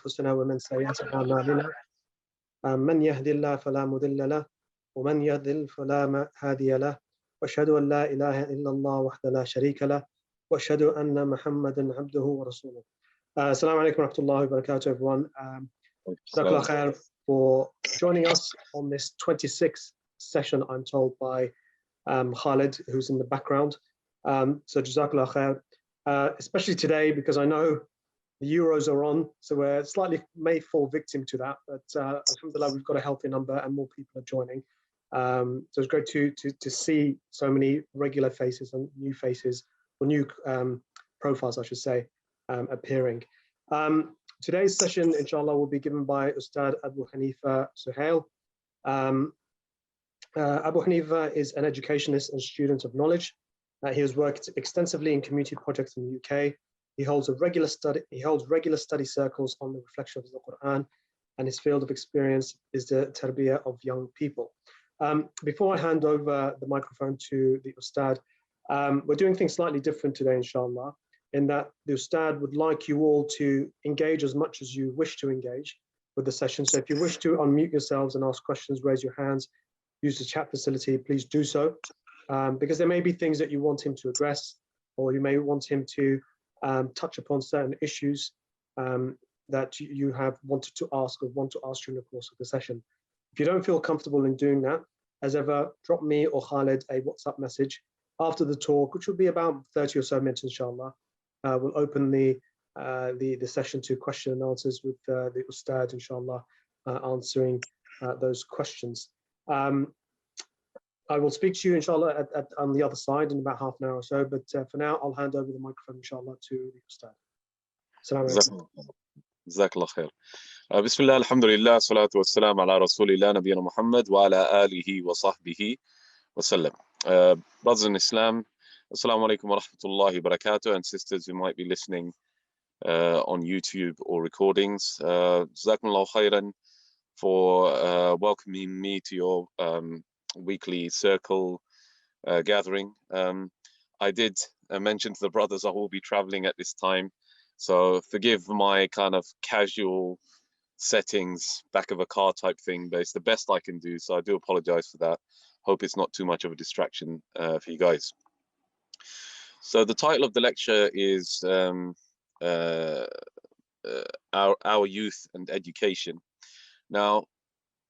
أنفسنا ومن سيئات أعمالنا من يهد الله فلا مضل له ومن يضلل فلا هادي له وأشهد أن لا إله إلا الله وحده لا شريك له وأشهد أن محمدا عبده ورسوله. Assalamu alaikum wa rahmatullahi wa barakatuh, everyone. Jazakallah khair for joining us on this 26th session, I'm told by Khalid, who's in the background. So Jazakallah khair, especially today, because I know the Euros are on, so we're slightly may fall victim to that, but alhamdulillah, we've got a healthy number and more people are joining. So it's great to see so many regular faces and new faces, or new profiles, I should say, appearing. Today's session, inshallah, will be given by Ustad Abu Haneefa Sohail. Abu Haneefa is an educationist and student of knowledge. He has worked extensively in community projects in the UK. He holds regular study circles on the reflection of the Quran, and his field of experience is the tarbiya of young people. Before I hand over the microphone to the Ustad, we're doing things slightly different today, inshallah, in that the Ustad would like you all to engage as much as you wish to engage with the session. So if you wish to unmute yourselves and ask questions, raise your hands, use the chat facility, please do so, because there may be things that you want him to address, or you may want him to touch upon certain issues that you have wanted to ask or want to ask during the course of the session. If you don't feel comfortable in doing that, as ever, drop me or Khalid a WhatsApp message after the talk, which will be about 30 or so minutes, inshallah. We'll open the session to question and answers with the Ustad, inshallah, answering those questions. I will speak to you, inshallah, on the other side in about half an hour or so, but for now, I'll hand over the microphone, inshallah, to the Ustad. Assalamu alaikum. Jazakallah khair. Bismillah, alhamdulillah, salatu wassalam ala rasulillah, nabiyana Muhammad wa ala alihi wa sahbihi wa sallam. Brothers in Islam, assalamu alaikum wa rahmatullahi wa barakatuh, and sisters who might be listening on YouTube or recordings. Jazakumullah khairan for welcoming me to your weekly circle gathering. I did mention to the brothers I will be traveling at this time, so forgive my kind of casual settings, back of a car type thing, but it's the best I can do, so I do apologize for that. Hope it's not too much of a distraction for you guys. So the title of the lecture is our youth and education. Now,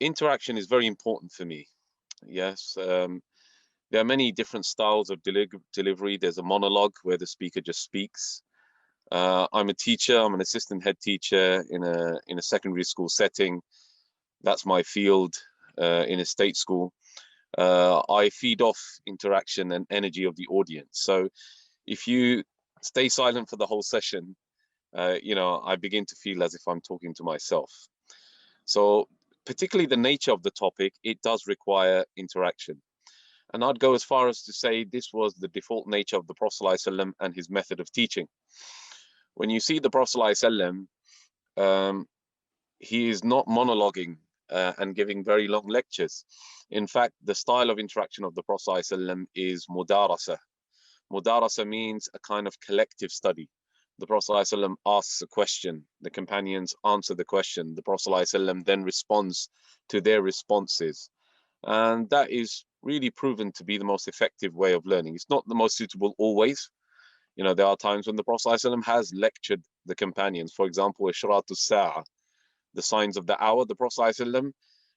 interaction is very important for me. Yes, there are many different styles of delivery. There's a monologue where the speaker just speaks. I'm a teacher. I'm an assistant head teacher in a secondary school setting. That's my field in a state school. I feed off interaction and energy of the audience. So if you stay silent for the whole session, I begin to feel as if I'm talking to myself. So particularly the nature of the topic, it does require interaction. And I'd go as far as to say this was the default nature of the Prophet ﷺ and his method of teaching. When you see the Prophet ﷺ, he is not monologuing and giving very long lectures. In fact, the style of interaction of the Prophet ﷺ is mudarasa. Mudarasa means a kind of collective study. The Prophet ﷺ asks a question, the companions answer the question, the Prophet ﷺ then responds to their responses. And that is really proven to be the most effective way of learning. It's not the most suitable always. There are times when the Prophet ﷺ has lectured the companions. For example, Ishratu Sa'a, the signs of the hour, the Prophet ﷺ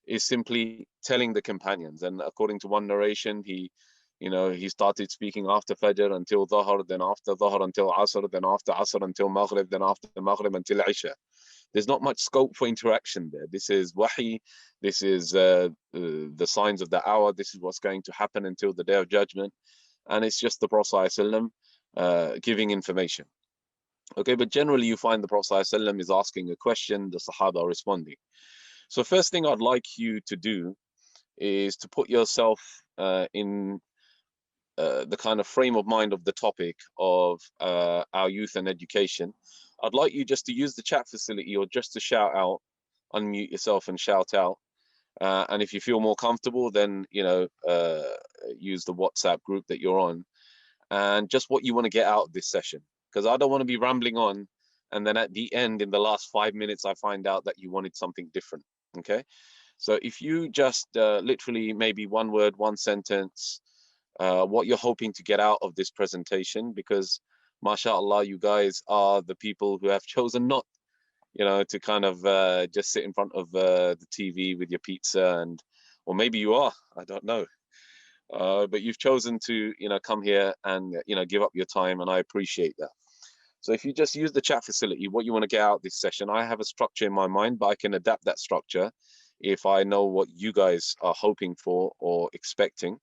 is simply telling the companions. And according to one narration, he started speaking after Fajr until Dhuhr, then after Dhuhr until Asr, then after Asr until Maghrib, then after Maghrib until Isha. There's not much scope for interaction there. This is wahi, this is the signs of the hour, this is what's going to happen until the Day of Judgment. And it's just the Prophet ﷺ giving information. Okay, but generally you find the Prophet ﷺ is asking a question, the Sahaba are responding. So first thing I'd like you to do is to put yourself in the kind of frame of mind of the topic of our youth and education. I'd like you just to use the chat facility or just to shout out, unmute yourself and shout out. And if you feel more comfortable, then, use the WhatsApp group that you're on and just what you want to get out of this session. Because I don't want to be rambling on and then at the end, in the last 5 minutes, I find out that you wanted something different. Okay, so if you just literally maybe one word, one sentence, what you're hoping to get out of this presentation, because mashallah, you guys are the people who have chosen not, to kind of just sit in front of the TV with your pizza, and or maybe you are, I don't know, but you've chosen to come here and give up your time, and I appreciate that. So if you just use the chat facility, what you want to get out of this session, I have a structure in my mind, but I can adapt that structure if I know what you guys are hoping for or expecting.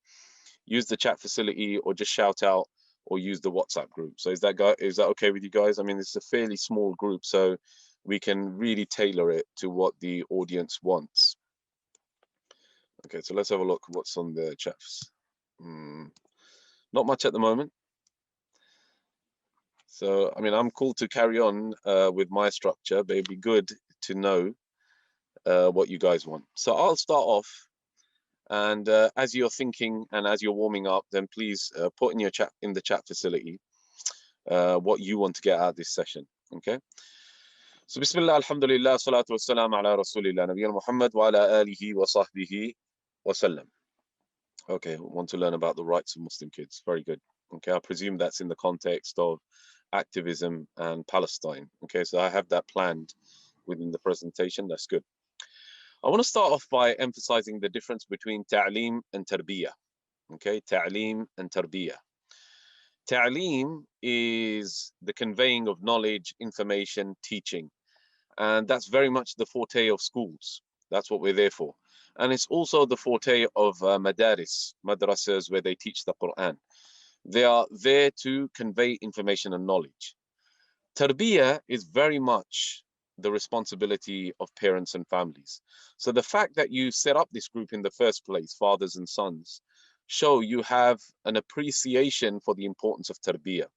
Use the chat facility, or just shout out, or use the WhatsApp group. So is that okay with you guys? I mean, it's a fairly small group, so we can really tailor it to what the audience wants. Okay, so let's have a look what's on the chats. Not much at the moment. So, I mean, I'm cool to carry on with my structure, but it'd be good to know what you guys want. So I'll start off, and as you're thinking and as you're warming up, then please put in the chat facility what you want to get out of this session. Okay. So Bismillah, Alhamdulillah, Salatu Wassalam ala Rasulillah, Nabiyyina Muhammad wa ala alihi wa sahbihi wa sallam. Okay, want to learn about the rights of Muslim kids. Very good. Okay, I presume that's in the context of activism and Palestine. Okay, so I have that planned within the presentation. That's good. I want to start off by emphasizing the difference between ta'lim and tarbiya. Okay, ta'lim and tarbiya. Ta'lim is the conveying of knowledge, information, teaching. And that's very much the forte of schools. That's what we're there for. And it's also the forte of madrasas, where they teach the Quran. They are there to convey information and knowledge. Tarbiya is very much the responsibility of parents and families. So the fact that you set up this group in the first place, fathers and sons, show you have an appreciation for the importance of tarbiya.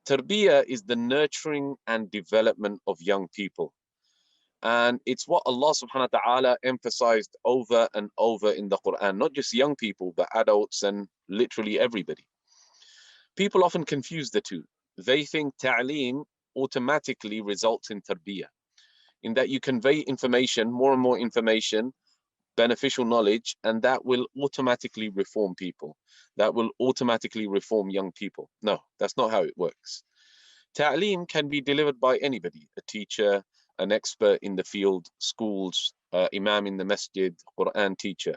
Tarbiya is the nurturing and development of young people. And it's what Allah subhanahu wa ta'ala emphasized over and over in the Quran, not just young people, but adults and literally everybody. People often confuse the two. They think ta'lim automatically results in tarbiyah, in that you convey information, more and more information, beneficial knowledge, and that will automatically reform people. That will automatically reform young people. No, that's not how it works. Ta'lim can be delivered by anybody, a teacher, an expert in the field, schools, imam in the masjid, Quran teacher.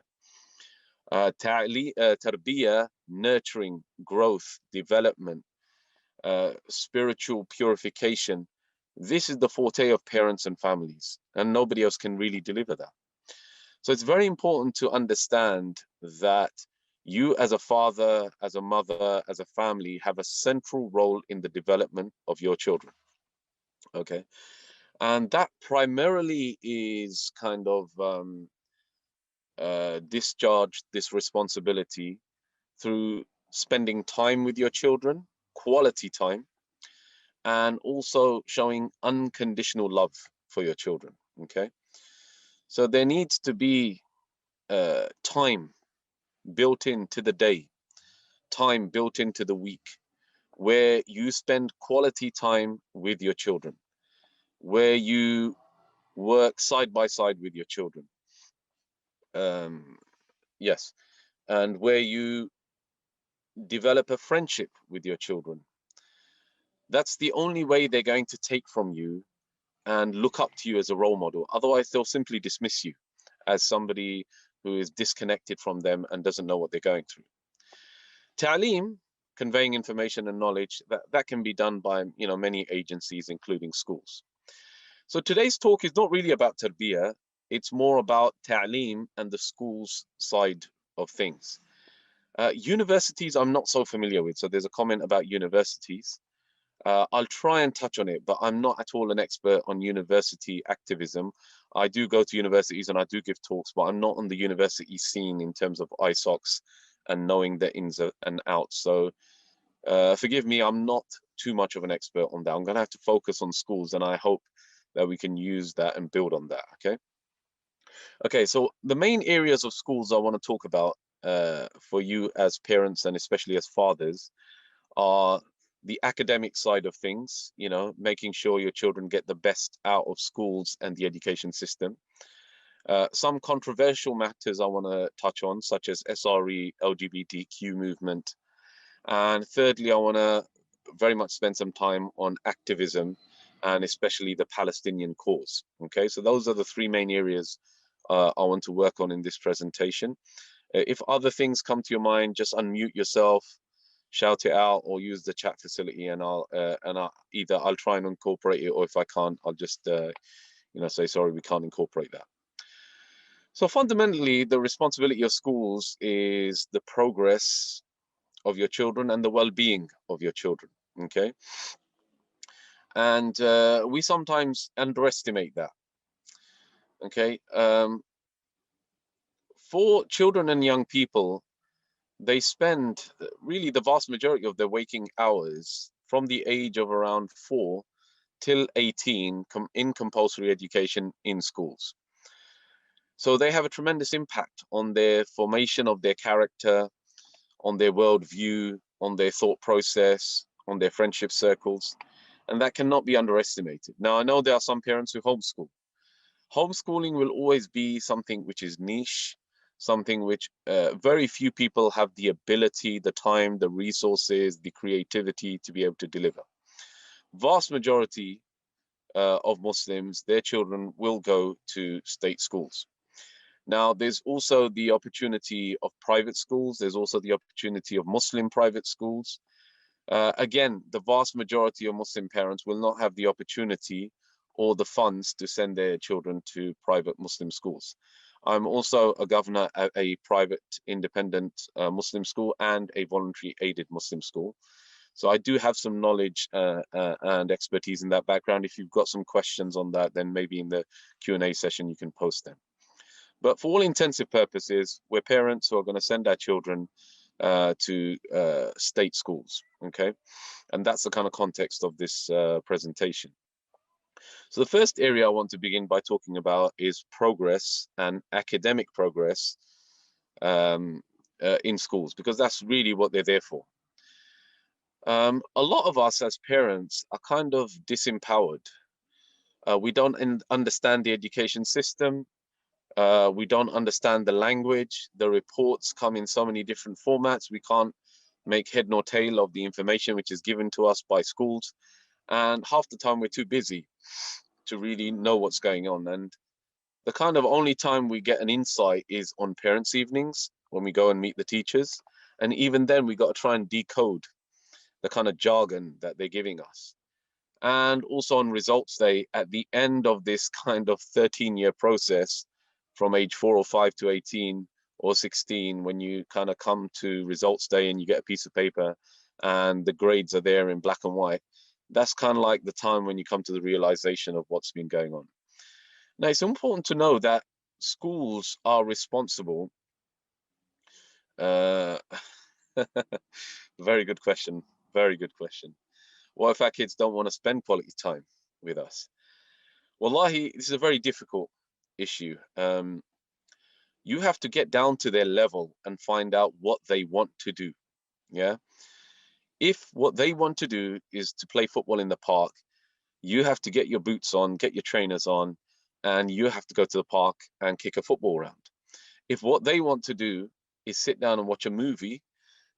Tarbiyah, nurturing, growth, development, spiritual purification. This is the forte of parents and families, and nobody else can really deliver that. So it's very important to understand that you as a father, as a mother, as a family have a central role in the development of your children. Okay. And that primarily is kind of discharged, this responsibility, through spending time with your children, quality time, and also showing unconditional love for your children. Okay. So there needs to be time built into the day, time built into the week, where you spend quality time with your children, where you work side by side with your children. Yes, and where you develop a friendship with your children. That's the only way they're going to take from you and look up to you as a role model. Otherwise, they'll simply dismiss you as somebody who is disconnected from them and doesn't know what they're going through. Ta'lim, conveying information and knowledge, that can be done by many agencies, including schools. So today's talk is not really about tarbiyah. It's more about ta'lim and the schools side of things. Universities, I'm not so familiar with. So there's a comment about universities. I'll try and touch on it, but I'm not at all an expert on university activism. I do go to universities and I do give talks, but I'm not on the university scene in terms of ISOCs and knowing the ins and outs. So forgive me, I'm not too much of an expert on that. I'm going to have to focus on schools, and I hope that we can use that and build on that. Okay, so the main areas of schools I want to talk about for you as parents and especially as fathers are the academic side of things, you know, making sure your children get the best out of schools and the education system. Some controversial matters I want to touch on, such as SRE, LGBTQ movement. And thirdly, I want to very much spend some time on activism and especially the Palestinian cause. Okay, so those are the three main areas I want to work on in this presentation. If other things come to your mind, just unmute yourself, shout it out, or use the chat facility, and I'll either I'll try and incorporate it, or if I can't, I'll just you know, say sorry, we can't incorporate that. So fundamentally, the responsibility of schools is the progress of your children and the well-being of your children. Okay, and we sometimes underestimate that. Okay, for children and young people, they spend really the vast majority of their waking hours from the age of around 4 till 18 in compulsory education in schools. So they have a tremendous impact on their formation of their character, on their worldview, on their thought process, on their friendship circles, and that cannot be underestimated. Now, I know there are some parents who homeschool. Homeschooling will always be something which is niche, something which very few people have the ability, the time, the resources, the creativity to be able to deliver. Vast majority of Muslims, their children will go to state schools. Now, there's also the opportunity of private schools. There's also the opportunity of Muslim private schools. Again, the vast majority of Muslim parents will not have the opportunity or the funds to send their children to private Muslim schools. I'm also a governor at a private independent Muslim school and a voluntary aided Muslim school. So I do have some knowledge and expertise in that background. If you've got some questions on that, then maybe in the Q&A session, you can post them. But for all intensive purposes, we're parents who are going to send our children to state schools, okay? And that's the kind of context of this presentation. So the first area I want to begin by talking about is progress and academic progress in schools, because that's really what they're there for. A lot of us as parents are kind of disempowered. We don't understand the education system. We don't understand the language. The reports come in so many different formats. We can't make head nor tail of the information which is given to us by schools. And half the time we're too busy to really know what's going on. And the kind of only time we get an insight is on parents' evenings when we go and meet the teachers. And even then we got to try and decode the kind of jargon that they're giving us. And also on results day, at the end of this kind of 13-year process, from age 4 or 5 to 18 or 16, when you kind of come to results day and you get a piece of paper and the grades are there in black and white, that's kind of like the time when you come to the realization of what's been going on. Now, it's important to know that schools are responsible. Very good question. Very good question. What if our kids don't want to spend quality time with us? Wallahi, this is a very difficult issue. You have to get down to their level and find out what they want to do. Yeah. If what they want to do is to play football in the park, you have to get your boots on, get your trainers on, and you have to go to the park and kick a football round. If what they want to do is sit down and watch a movie,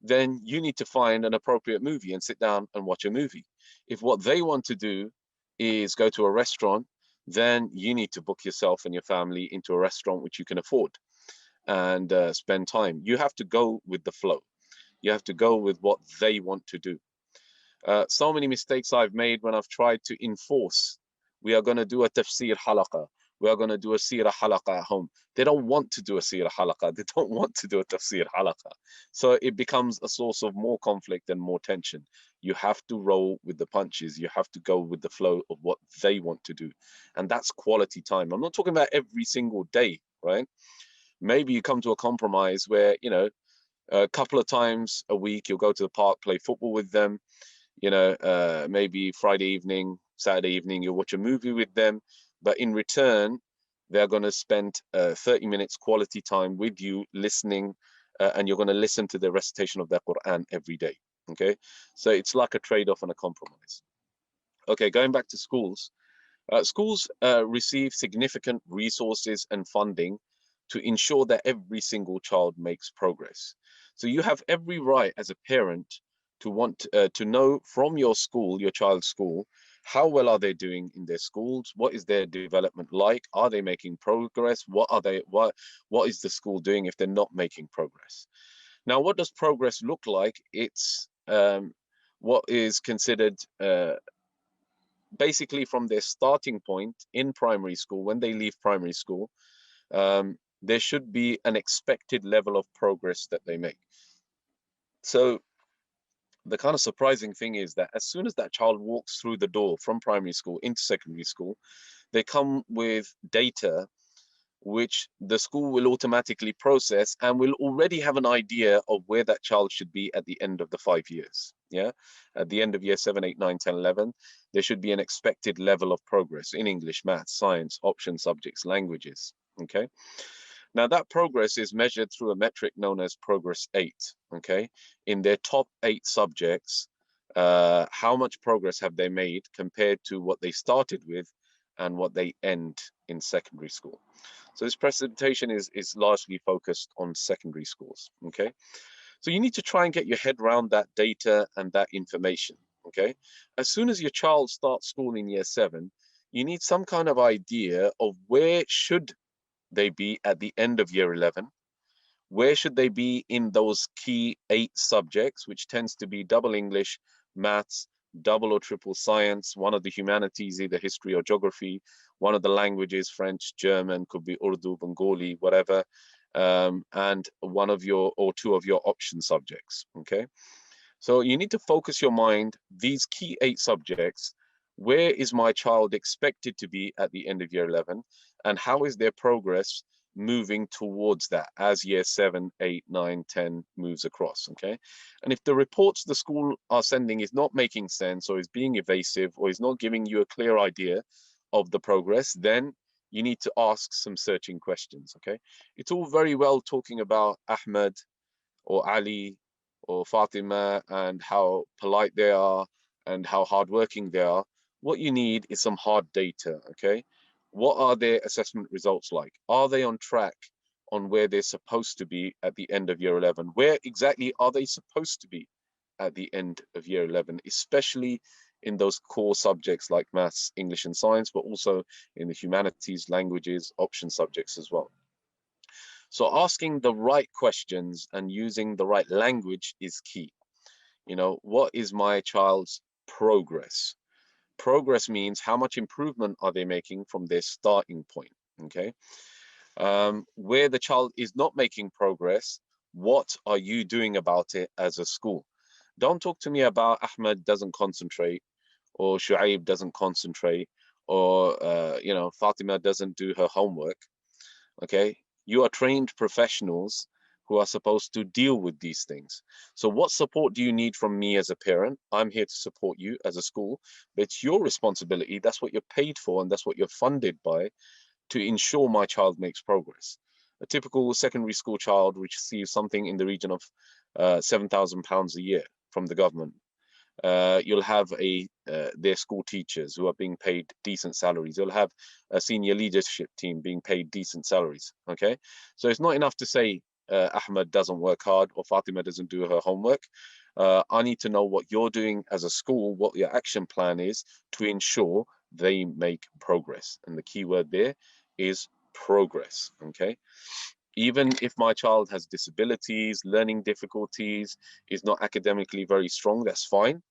then you need to find an appropriate movie and sit down and watch a movie. If what they want to do is go to a restaurant, then you need to book yourself and your family into a restaurant which you can afford and spend time. You have to go with the flow. You have to go with what they want to do. So many mistakes I've made when I've tried to enforce. We are going to do a tafsir halaqa. We are going to do a seerah halaqa at home. They don't want to do a seerah halaqa. They don't want to do a tafsir halaqa. So it becomes a source of more conflict and more tension. You have to roll with the punches. You have to go with the flow of what they want to do. And that's quality time. I'm not talking about every single day, right? Maybe you come to a compromise where, you know, a couple of times a week, you'll go to the park, play football with them. You know, maybe Friday evening, Saturday evening, you'll watch a movie with them. But in return, they're going to spend 30 minutes quality time with you listening, and you're going to listen to the recitation of the Quran every day. Okay, so it's like a trade-off and a compromise. Okay, going back to schools. Schools receive significant resources and funding to ensure that every single child makes progress. So you have every right as a parent to want to know from your school, your child's school, how well are they doing in their schools? What is their development like? Are they making progress? What is the school doing if they're not making progress? Now, what does progress look like? It's what is considered basically from their starting point in primary school, when they leave primary school, there should be an expected level of progress that they make. So the kind of surprising thing is that as soon as that child walks through the door from primary school into secondary school, they come with data which the school will automatically process and will already have an idea of where that child should be at the end of the 5 years. Yeah, at the end of year 7, 8, 9, 10, 11, there should be an expected level of progress in English, maths, science, option subjects, languages. Okay, now that progress is measured through a metric known as progress 8. Okay, in their top 8 subjects, how much progress have they made compared to what they started with and what they end in secondary school? So this presentation is largely focused on secondary schools. Okay, so you need to try and get your head around that data and that information. Okay, as soon as your child starts school in year 7, you need some kind of idea of where should they be at the end of year 11. Where should they be in those key 8 subjects, which tends to be double English, maths, double or triple science, one of the humanities, either history or geography, one of the languages, French, German, could be Urdu, Bengali, whatever, and one of your or 2 of your option subjects. Okay, so you need to focus your mind, these key 8 subjects, where is my child expected to be at the end of year 11, and how is their progress moving towards that as year 7, 8, 9, 10 moves across. Okay, and if the reports the school are sending is not making sense, or is being evasive, or is not giving you a clear idea of the progress, then you need to ask some searching questions. Okay, it's all very well talking about Ahmed or Ali or Fatima and how polite they are and how hardworking they are. What you need is some hard data. Okay, what are their assessment results like? Are they on track on where they're supposed to be at the end of year 11? Where exactly are they supposed to be at the end of year 11, especially in those core subjects like maths, English and science, but also in the humanities, languages, option subjects as well. So asking the right questions and using the right language is key. You know, what is my child's progress? Progress means how much improvement are they making from their starting point. Okay, where the child is not making progress, what are you doing about it as a school? Don't talk to me about Ahmed doesn't concentrate, or Shuaib doesn't concentrate, or you know, Fatima doesn't do her homework. Okay, you are trained professionals who are supposed to deal with these things. So what support do you need from me as a parent? I'm here to support you as a school, but it's your responsibility. That's what you're paid for, and that's what you're funded by, to ensure my child makes progress. A typical secondary school child receives something in the region of £7,000 a year from the government. You'll have their school teachers who are being paid decent salaries. You'll have a senior leadership team being paid decent salaries. Okay, so it's not enough to say Ahmed doesn't work hard or Fatima doesn't do her homework. I need to know what you're doing as a school, what your action plan is to ensure they make progress. And the key word there is progress. Okay, even if my child has disabilities, learning difficulties, is not academically very strong, that's fine.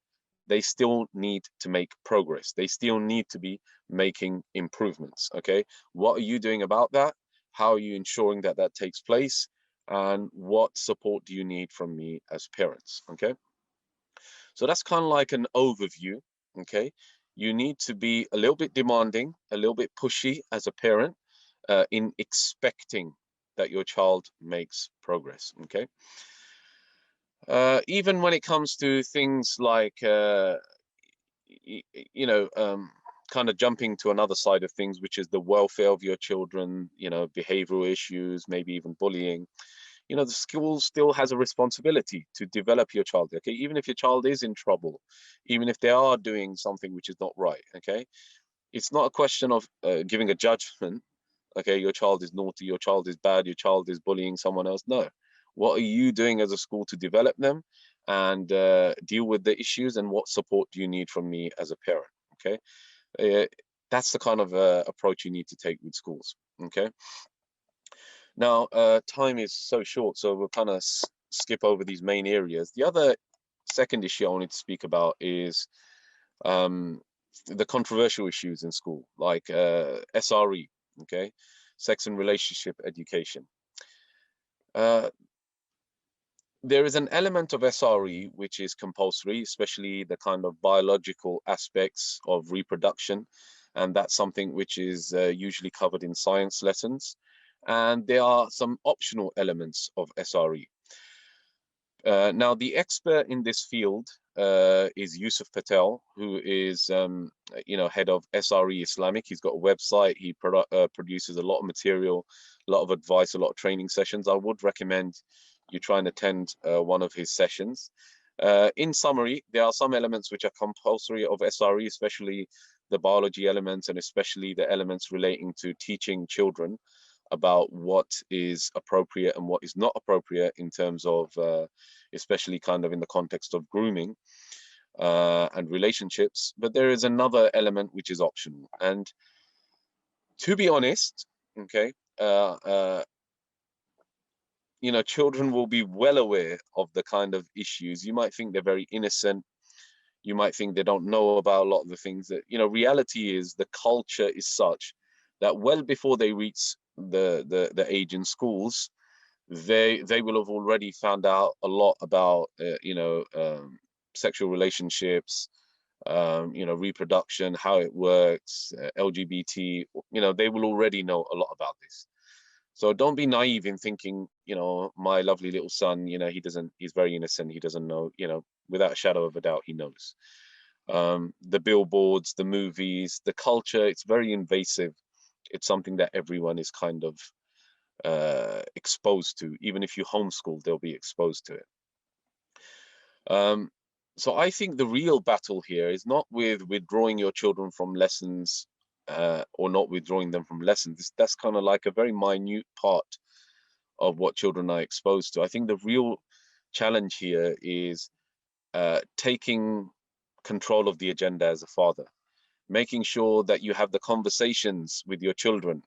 They still need to make progress. They still need to be making improvements. Okay, what are you doing about that? How are you ensuring that that takes place? And what support do you need from me as parents? Okay, so that's kind of like an overview. Okay, you need to be a little bit demanding, a little bit pushy as a parent in expecting that your child makes progress. Okay, even when it comes to things like you know, kind of jumping to another side of things, which is the welfare of your children, you know, behavioral issues, maybe even bullying. you know, the school still has a responsibility to develop your child, okay? Even if your child is in trouble, even if they are doing something which is not right, okay? It's not a question of giving a judgment, okay? Your child is naughty, your child is bad, your child is bullying someone else. No. What are you doing as a school to develop them and deal with the issues, and what support do you need from me as a parent, okay? That's the kind of approach you need to take with schools, okay? Now, time is so short, so we'll kind of skip over these main areas. The other second issue I wanted to speak about is the controversial issues in school, like SRE, okay, sex and relationship education. There is an element of SRE which is compulsory, especially the kind of biological aspects of reproduction, and that's something which is usually covered in science lessons. And there are some optional elements of SRE. Now, the expert in this field is Yusuf Patel, who is, you know, head of SRE Islamic. He's got a website. He produces a lot of material, a lot of advice, a lot of training sessions. I would recommend you try and attend one of his sessions. In summary, there are some elements which are compulsory of SRE, especially the biology elements, and especially the elements relating to teaching children about what is appropriate and what is not appropriate in terms of, especially kind of in the context of grooming and relationships. But there is another element which is optional. And to be honest, okay, you know, children will be well aware of the kind of issues. You might think they're very innocent. You might think they don't know about a lot of the things that, you know, reality is the culture is such that well before they reach the age in schools, they will have already found out a lot about you know, sexual relationships, you know, reproduction, how it works, LGBT. You know, they will already know a lot about this. So don't be naive in thinking, you know, my lovely little son, you know, he's very innocent, he doesn't know, you know, without a shadow of a doubt, he knows. The billboards, the movies, the culture, it's very invasive. It's something that everyone is kind of exposed to. Even if you homeschool, they'll be exposed to it. So I think the real battle here is not with withdrawing your children from lessons or not withdrawing them from lessons. That's kind of like a very minute part of what children are exposed to. I think the real challenge here is taking control of the agenda as a father, making sure that you have the conversations with your children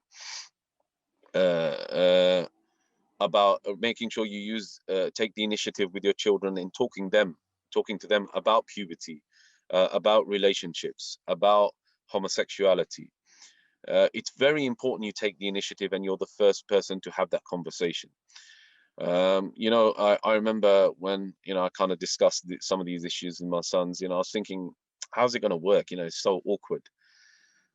about making sure you take the initiative with your children in talking to them about puberty, about relationships, about homosexuality. It's very important you take the initiative and you're the first person to have that conversation. You know, I remember when, you know, I kind of discussed some of these issues with my sons, you know, I was thinking, how's it going to work? You know, it's so awkward.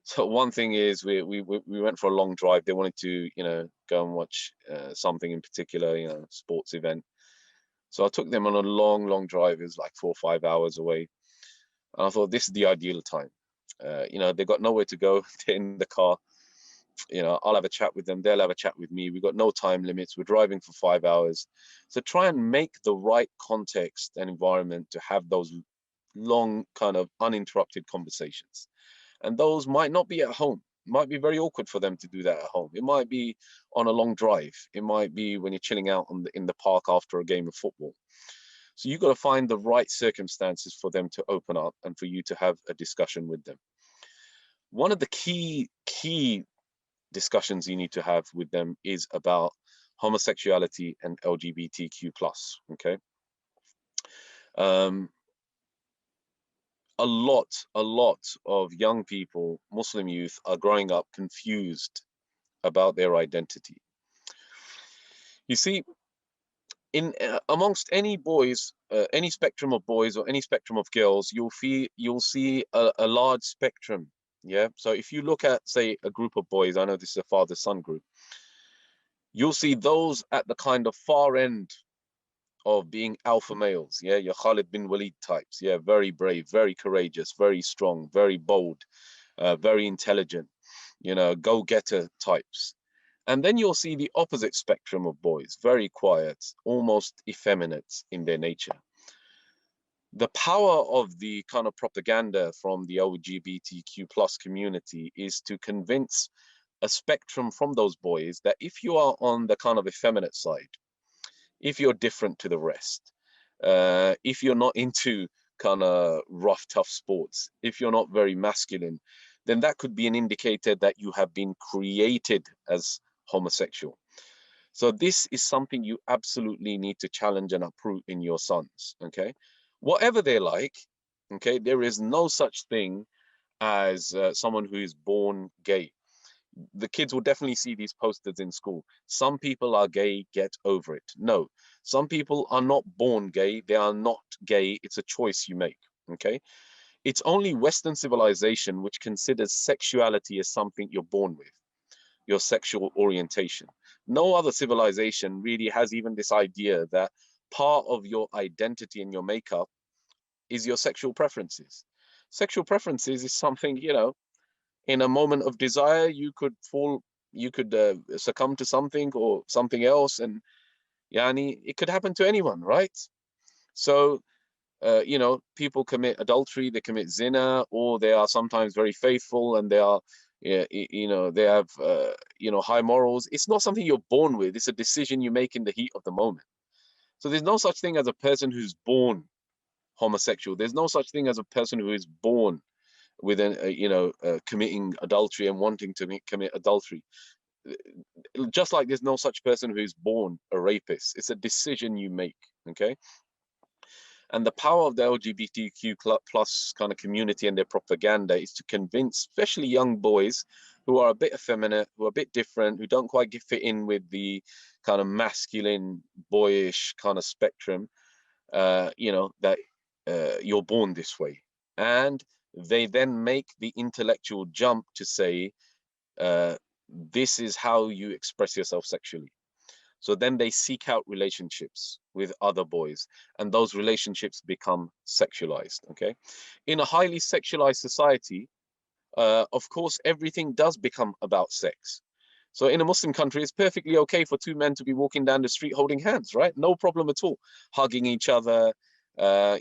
So one thing is we went for a long drive. They wanted to, you know, go and watch something in particular, you know, sports event. So I took them on a long drive. It was like 4 or 5 hours away. And I thought this is the ideal time. You know, they've got nowhere to go. They're in the car. You know, I'll have a chat with them. They'll have a chat with me. We've got no time limits. We're driving for 5 hours. So try and make the right context and environment to have those long kind of uninterrupted conversations. And those might not be at home. It might be very awkward for them to do that at home. It might be on a long drive. It might be when you're chilling out in the park after a game of football. So you've got to find the right circumstances for them to open up and for you to have a discussion with them. One of the key discussions you need to have with them is about homosexuality and LGBTQ+, okay? A lot of young people, Muslim youth, are growing up confused about their identity. You see, in amongst any boys, any spectrum of boys or any spectrum of girls, you'll see a large spectrum. Yeah. So if you look at, say, a group of boys, I know this is a father-son group, you'll see those at the kind of far end of being alpha males. Yeah, your Khalid bin Walid types. Yeah, very brave, very courageous, very strong, very bold, very intelligent, you know, go-getter types. And then you'll see the opposite spectrum of boys, very quiet, almost effeminate in their nature. The power of the kind of propaganda from the LGBTQ plus community is to convince a spectrum from those boys that if you are on the kind of effeminate side, if you're different to the rest, if you're not into kind of rough, tough sports, if you're not very masculine, then that could be an indicator that you have been created as homosexual. So this is something you absolutely need to challenge and uproot in your sons, okay? Whatever they're like, okay, there is no such thing as someone who is born gay. The kids will definitely see these posters in school. Some people are gay, get over it. No, some people are not born gay. They are not gay. It's a choice you make, okay? It's only Western civilization which considers sexuality as something you're born with, your sexual orientation. No other civilization really has even this idea that part of your identity and your makeup is your sexual preferences. Sexual preferences is something, you know, in a moment of desire, you could fall, you could succumb to something or something else, and yani, it could happen to anyone, right? So, you know, people commit adultery, they commit zina, or they are sometimes very faithful and they are, you know, they have, you know, high morals. It's not something you're born with. It's a decision you make in the heat of the moment. So there's no such thing as a person who's born homosexual. There's no such thing as a person who is born with you know, committing adultery and wanting to commit adultery. Just like there's no such person who's born a rapist. It's a decision you make, okay? And the power of the LGBTQ plus kind of community and their propaganda is to convince, especially young boys who are a bit effeminate, who are a bit different, who don't quite fit in with the kind of masculine, boyish kind of spectrum, you know, that you're born this way. And they then make the intellectual jump to say, this is how you express yourself sexually. So then they seek out relationships with other boys, and those relationships become sexualized, okay? In a highly sexualized society, of course, everything does become about sex. So in a Muslim country, it's perfectly okay for two men to be walking down the street holding hands, right? No problem at all. Hugging each other,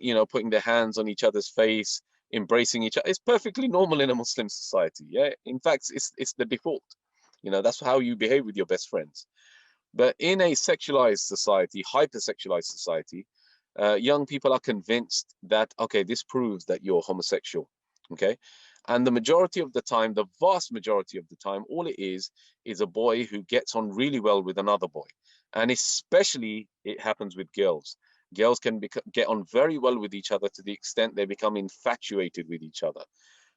you know, putting their hands on each other's face, embracing each other. It's perfectly normal in a Muslim society, yeah? In fact, it's the default. You know, that's how you behave with your best friends. But in a sexualized society, hypersexualized society, young people are convinced that, okay, this proves that you're homosexual, okay? And the majority of the time, the vast majority of the time, all it is a boy who gets on really well with another boy. And especially it happens with girls. Girls can get on very well with each other to the extent they become infatuated with each other.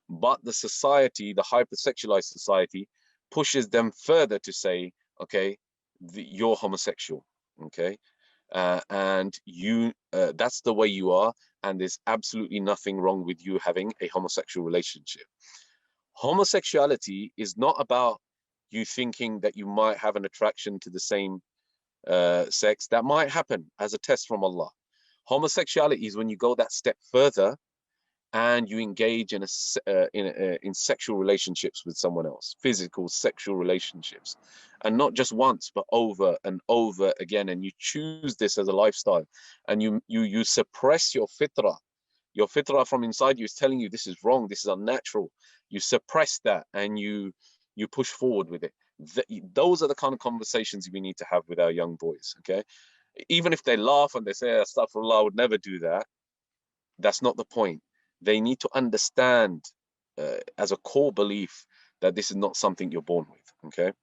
But the society, the hypersexualized society, pushes them further to say, okay, you're homosexual, okay? And you, that's the way you are, and there's absolutely nothing wrong with you having a homosexual relationship. Homosexuality is not about you thinking that you might have an attraction to the same sex. That might happen as a test from Allah. Homosexuality is when you go that step further and you engage in in sexual relationships with someone else, physical sexual relationships, and not just once but over and over again, and you choose this as a lifestyle, and you suppress your fitrah. Your fitrah from inside you is telling you this is wrong, this is unnatural. You suppress that and you push forward with it. Those are the kind of conversations we need to have with our young boys, okay? Even if they laugh and they say, astaghfirullah, I would never do that, that's not the point. They need to understand as a core belief that this is not something you're born with, okay?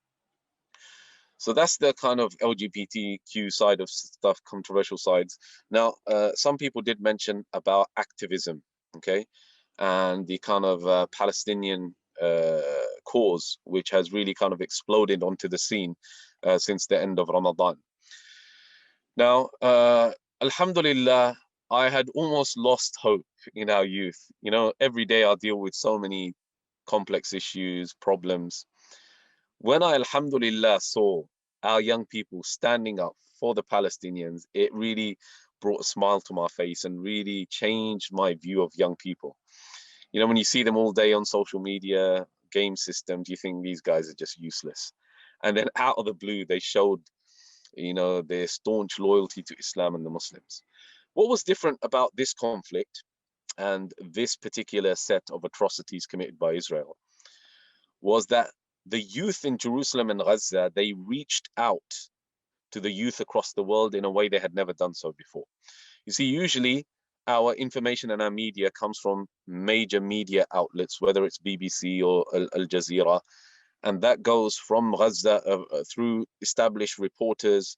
So that's the kind of LGBTQ side of stuff, controversial sides. Now, some people did mention about activism, okay? And the kind of Palestinian cause, which has really kind of exploded onto the scene since the end of Ramadan. Now, Alhamdulillah, I had almost lost hope in our youth. You know, every day I deal with so many complex issues, problems. When I, Alhamdulillah, saw our young people standing up for the Palestinians, it really brought a smile to my face and really changed my view of young people. You know, when you see them all day on social media, game systems, you think these guys are just useless. And then out of the blue, they showed, you know, their staunch loyalty to Islam and the Muslims. What was different about this conflict and this particular set of atrocities committed by Israel was that the youth in Jerusalem and Gaza, they reached out to the youth across the world in a way they had never done so before. You see, usually our information and our media comes from major media outlets, whether it's BBC or Al Jazeera, and that goes from Gaza through established reporters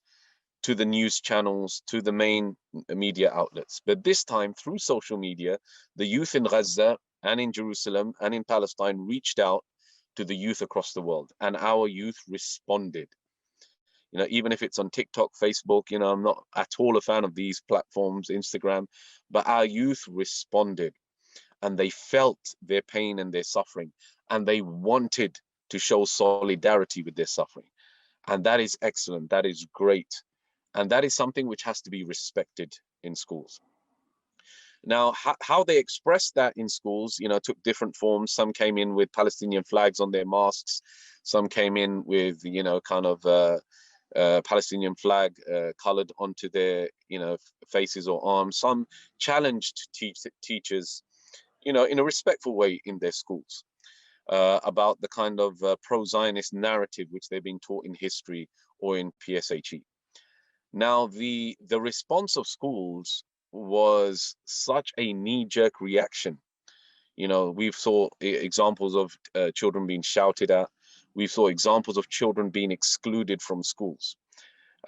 to the news channels, to the main media outlets. But this time, through social media, the youth in Gaza and in Jerusalem and in Palestine reached out to the youth across the world, and our youth responded. You know, even if it's on TikTok, Facebook, you know, I'm not at all a fan of these platforms, Instagram, but our youth responded, and they felt their pain and their suffering, and they wanted to show solidarity with their suffering. And that is excellent. That is great. And that is something which has to be respected in schools. Now, how they expressed that in schools, you know, took different forms. Some came in with Palestinian flags on their masks. Some came in with, you know, kind of Palestinian flag colored onto their, you know, faces or arms. Some challenged teachers, you know, in a respectful way in their schools about the kind of pro-Zionist narrative which they're being taught in history or in PSHE. Now, the response of schools was such a knee-jerk reaction. You know, we've saw examples of children being shouted at. We saw examples of children being excluded from schools.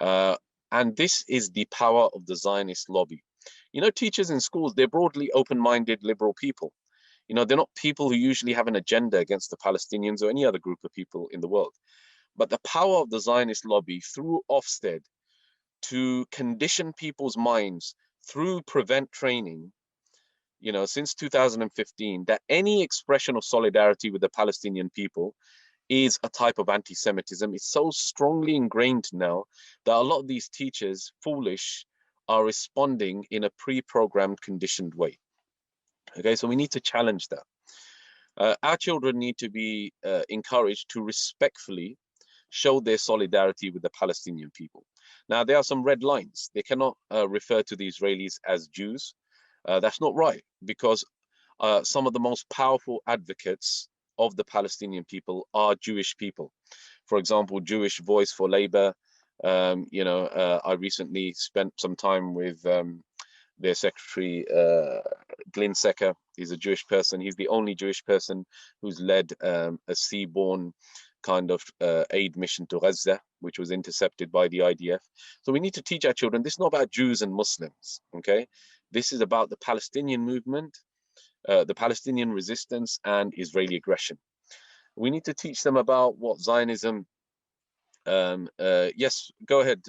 And this is the power of the Zionist lobby. You know, teachers in schools, they're broadly open-minded liberal people. You know, they're not people who usually have an agenda against the Palestinians or any other group of people in the world. But the power of the Zionist lobby through Ofsted to condition people's minds through prevent training, you know, since 2015, that any expression of solidarity with the Palestinian people is a type of anti-Semitism. It's so strongly ingrained now that a lot of these teachers, foolish, are responding in a pre-programmed, conditioned way. Okay, so we need to challenge that. Our children need to be encouraged to respectfully show their solidarity with the Palestinian people. Now, there are some red lines. They cannot refer to the Israelis as Jews. That's not right, because some of the most powerful advocates of the Palestinian people are Jewish people. For example, Jewish Voice for Labor. You know, I recently spent some time with their secretary, Glyn Secker. He's a Jewish person. He's the only Jewish person who's led a seaborne kind of aid mission to Gaza, which was intercepted by the IDF. So we need to teach our children, this is not about Jews and Muslims, okay? This is about the Palestinian movement, the Palestinian resistance, and Israeli aggression. We need to teach them about what Zionism, yes, go ahead.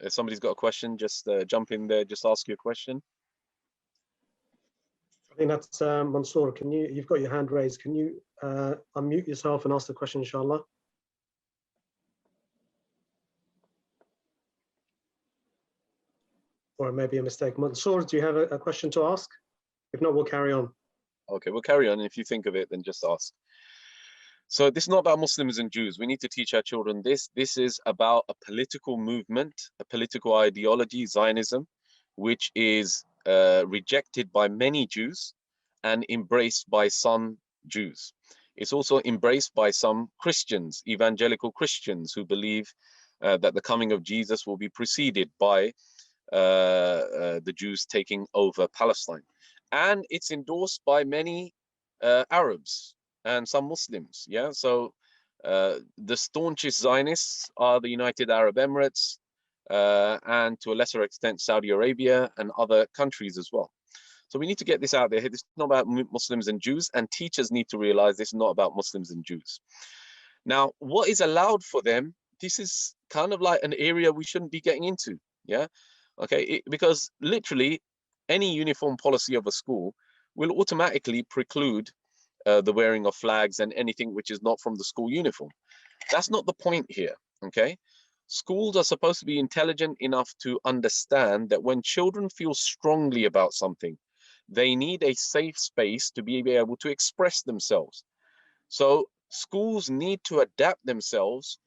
If somebody's got a question, just jump in there, just ask your question. I think that's Mansour. You've got your hand raised. Can you unmute yourself and ask the question, inshallah? Or it may be a mistake. Mansour, do you have a question to ask? If not, we'll carry on. Okay, we'll carry on. If you think of it, then just ask. So this is not about Muslims and Jews. We need to teach our children this. This is about a political movement, a political ideology, Zionism, which is rejected by many Jews and embraced by some Jews. It's also embraced by some Christians, evangelical Christians, who believe that the coming of Jesus will be preceded by the Jews taking over Palestine. And it's endorsed by many Arabs and some Muslims. Yeah, so the staunchest Zionists are the United Arab Emirates and to a lesser extent Saudi Arabia and other countries as well. So we need to get this out there. This is not about Muslims and Jews, and teachers need to realize this is not about Muslims and Jews. Now, what is allowed for them, this is kind of like an area we shouldn't be getting into. Yeah, okay, because literally any uniform policy of a school will automatically preclude the wearing of flags and anything which is not from the school uniform. That's not the point here, okay? Schools are supposed to be intelligent enough to understand that when children feel strongly about something, they need a safe space to be able to express themselves. So schools need to adapt themselves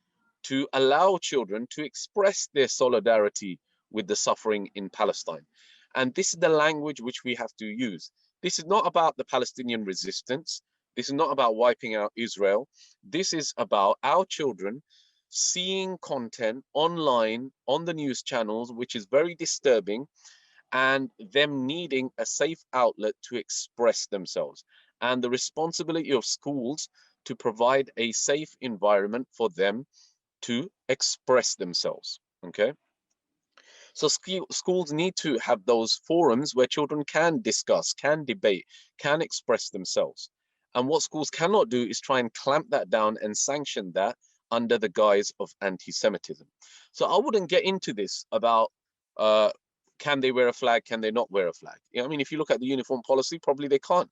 to allow children to express their solidarity with the suffering in Palestine. And this is the language which we have to use. This is not about the Palestinian resistance. This is not about wiping out Israel. This is about our children seeing content online on the news channels, which is very disturbing, and them needing a safe outlet to express themselves, and the responsibility of schools to provide a safe environment for them to express themselves. Okay, so schools need to have those forums where children can discuss, can debate, can express themselves. And what schools cannot do is try and clamp that down and sanction that under the guise of anti-Semitism. So I wouldn't get into this about uh, can they wear a flag, can they not wear a flag? You know, I mean, if you look at the uniform policy, probably they can't.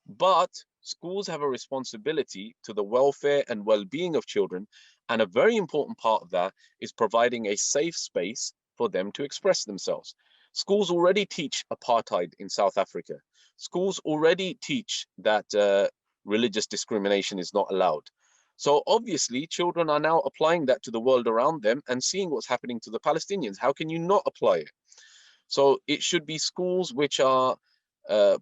But schools have a responsibility to the welfare and well-being of children, and a very important part of that is providing a safe space for them to express themselves. Schools already teach apartheid in South Africa. Schools already teach that religious discrimination is not allowed. So obviously, children are now applying that to the world around them and seeing what's happening to the Palestinians. How can you not apply it? So it should be schools which are uh,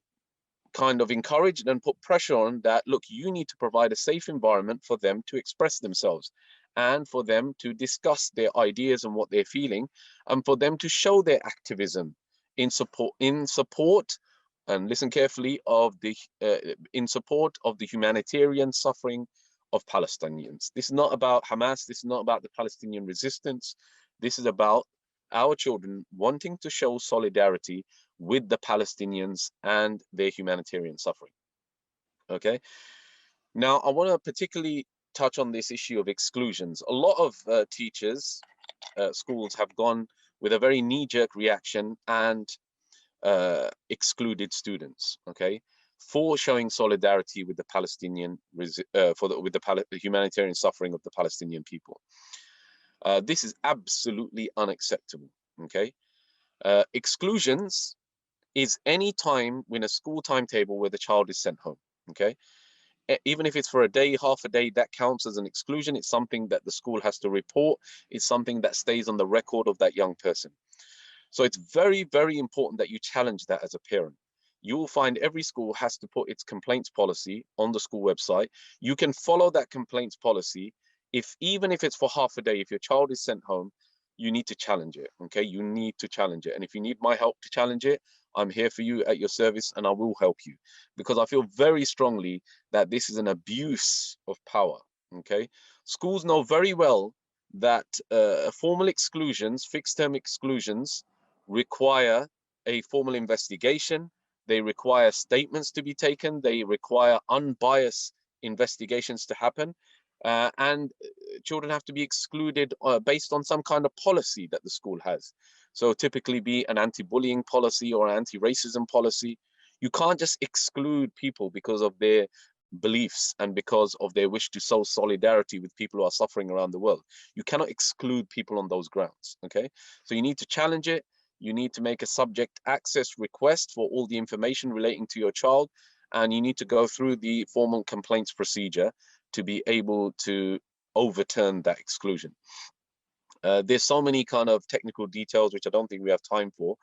kind of encouraged and put pressure on that, look, you need to provide a safe environment for them to express themselves and for them to discuss their ideas and what they're feeling, and for them to show their activism in support, and listen carefully, of the in support of the humanitarian suffering of Palestinians. This is not about Hamas, this is not about the Palestinian resistance. This is about our children wanting to show solidarity with the Palestinians and their humanitarian suffering. Okay. Now, I want to particularly touch on this issue of exclusions. A lot of teachers, schools have gone with a very knee-jerk reaction and excluded students. Okay, for showing solidarity with the Palestinian with the humanitarian suffering of the Palestinian people. This is absolutely unacceptable. Okay, exclusions is any time when a school timetable where the child is sent home. Okay, even if it's for a day, half a day, that counts as an exclusion. It's something that the school has to report. It's something that stays on the record of that young person. So it's very, very important that you challenge that as a parent. You will find every school has to put its complaints policy on the school website. You can follow that complaints policy. Even if it's for half a day, if your child is sent home, you need to challenge it. Okay, you need to challenge it. And if you need my help to challenge it, I'm here for you at your service, and I will help you, because I feel very strongly that this is an abuse of power. Okay, schools know very well that formal exclusions, fixed term exclusions, require a formal investigation. They require statements to be taken. They require unbiased investigations to happen. And children have to be excluded based on some kind of policy that the school has. So typically be an anti-bullying policy or an anti-racism policy. You can't just exclude people because of their beliefs and because of their wish to show solidarity with people who are suffering around the world. You cannot exclude people on those grounds. Okay, so you need to challenge it. You need to make a subject access request for all the information relating to your child, and you need to go through the formal complaints procedure to be able to overturn that exclusion. There's so many kind of technical details which I don't think we have time for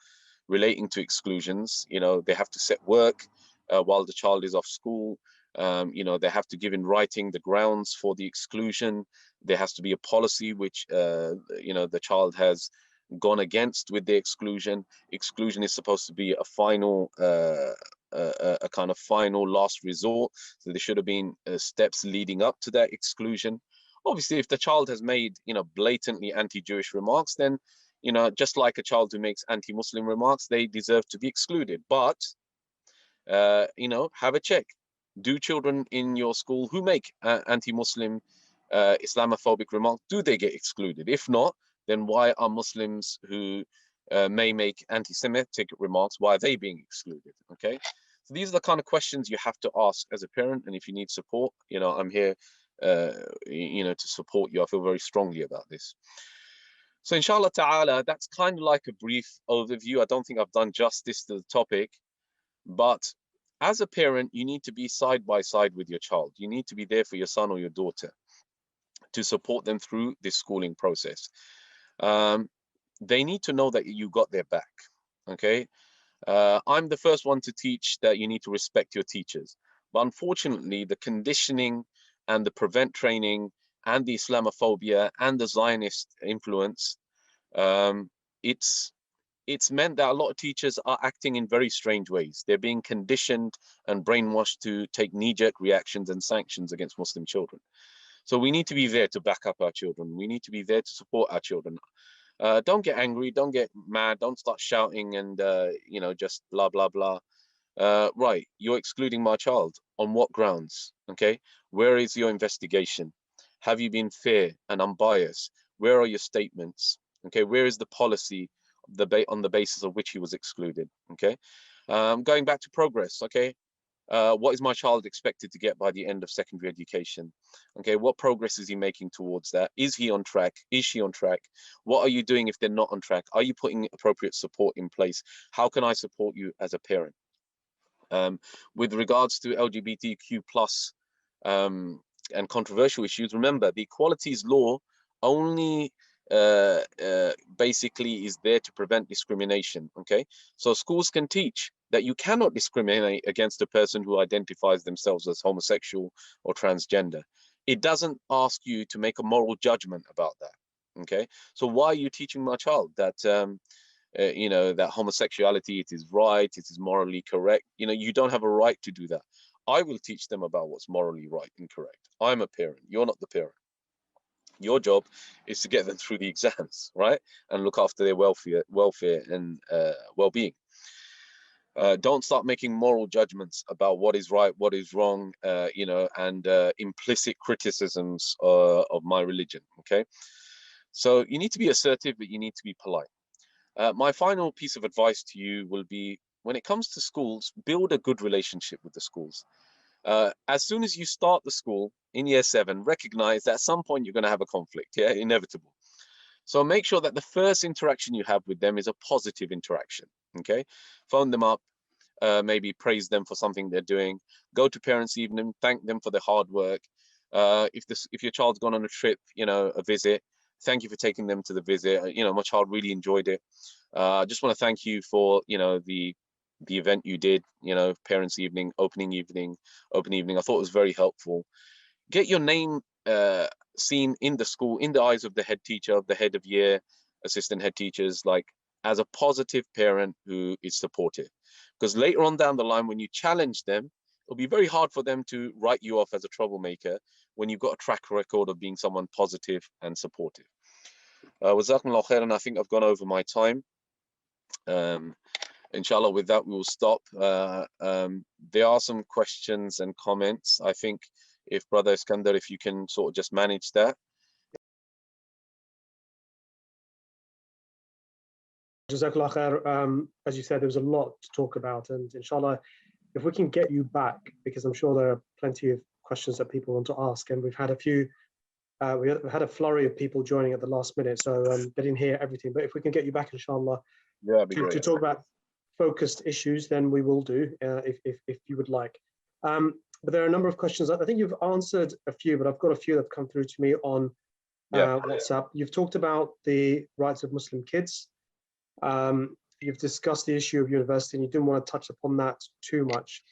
relating to exclusions. You know, they have to set work while the child is off school. You know, they have to give in writing the grounds for the exclusion. There has to be a policy which, you know, the child has gone against with the exclusion. Exclusion is supposed to be a final, a kind of final last resort. So there should have been steps leading up to that exclusion. Obviously, if the child has made, you know, blatantly anti-Jewish remarks, then, you know, just like a child who makes anti-Muslim remarks, they deserve to be excluded. But, you know, have a check. Do children in your school who make anti-Muslim, Islamophobic remarks, do they get excluded? If not, then why are Muslims who may make anti-Semitic remarks, why are they being excluded? Okay, so these are the kind of questions you have to ask as a parent. And if you need support, you know, I'm here, you know, to support you. I feel very strongly about this. So inshallah ta'ala, that's kind of like a brief overview. I don't think I've done justice to the topic, but as a parent, you need to be side by side with your child. You need to be there for your son or your daughter to support them through this schooling process. They need to know that you got their back. Okay. I'm the first one to teach that you need to respect your teachers. But unfortunately, the conditioning and the prevent training and the Islamophobia and the Zionist influence, it's meant that a lot of teachers are acting in very strange ways. They're being conditioned and brainwashed to take knee-jerk reactions and sanctions against Muslim children. So we need to be there to back up our children. We need to be there to support our children. Don't get angry, don't get mad, don't start shouting and just blah blah blah. Right, you're excluding my child. On what grounds? Okay, where is your investigation? Have you been fair and unbiased? Where are your statements? Okay, where is the policy on the basis of which he was excluded? Okay, going back to progress. Okay, what is my child expected to get by the end of secondary education? Okay, what progress is he making towards that? Is he on track? Is she on track? What are you doing if they're not on track? Are you putting appropriate support in place? How can I support you as a parent? With regards to LGBTQ plus and controversial issues, remember the equalities law only basically is there to prevent discrimination. Okay, so schools can teach that you cannot discriminate against a person who identifies themselves as homosexual or transgender. It doesn't ask you to make a moral judgment about that. Okay, so why are you teaching my child that that homosexuality, it is right, it is morally correct? You don't have a right to do that. I will teach them about what's morally right and correct. I'm a parent, you're not the parent. Your job is to get them through the exams, right, and look after their welfare and well-being. Don't start making moral judgments about what is right, what is wrong, and implicit criticisms of my religion. Okay, so you need to be assertive, but you need to be polite. My final piece of advice to you will be, when it comes to schools, build a good relationship with the schools. As soon as you start the school in year 7, recognize that at some point you're going to have a conflict, yeah, inevitable. So make sure that the first interaction you have with them is a positive interaction. Okay, phone them up, maybe praise them for something they're doing, go to parents' evening, thank them for their hard work. If your child's gone on a trip, a visit, thank you for taking them to the visit. My child really enjoyed it. I just want to thank you for the event you did, parents' evening, opening evening. I thought it was very helpful. Get your name seen in the school, in the eyes of the head teacher, the head of year, assistant head teachers, like as a positive parent who is supportive. Because later on down the line, when you challenge them, it'll be very hard for them to write you off as a troublemaker when you've got a track record of being someone positive and supportive. Jazakumullah khairan. I think I've gone over my time. Inshallah, with that, we will stop. There are some questions and comments. I think if Brother Iskandar, if you can sort of just manage that. Jazakallah khair. As you said, there was a lot to talk about, and inshallah, if we can get you back, because I'm sure there are plenty of questions that people want to ask, and we've had a few, we had a flurry of people joining at the last minute, so they didn't hear everything. But if we can get you back, inshallah, to talk about focused issues, then we will do, if you would like. But there are a number of questions. I think you've answered a few, but I've got a few that have come through to me on WhatsApp. You've talked about the rights of Muslim kids. You've discussed the issue of university, and you didn't want to touch upon that too much,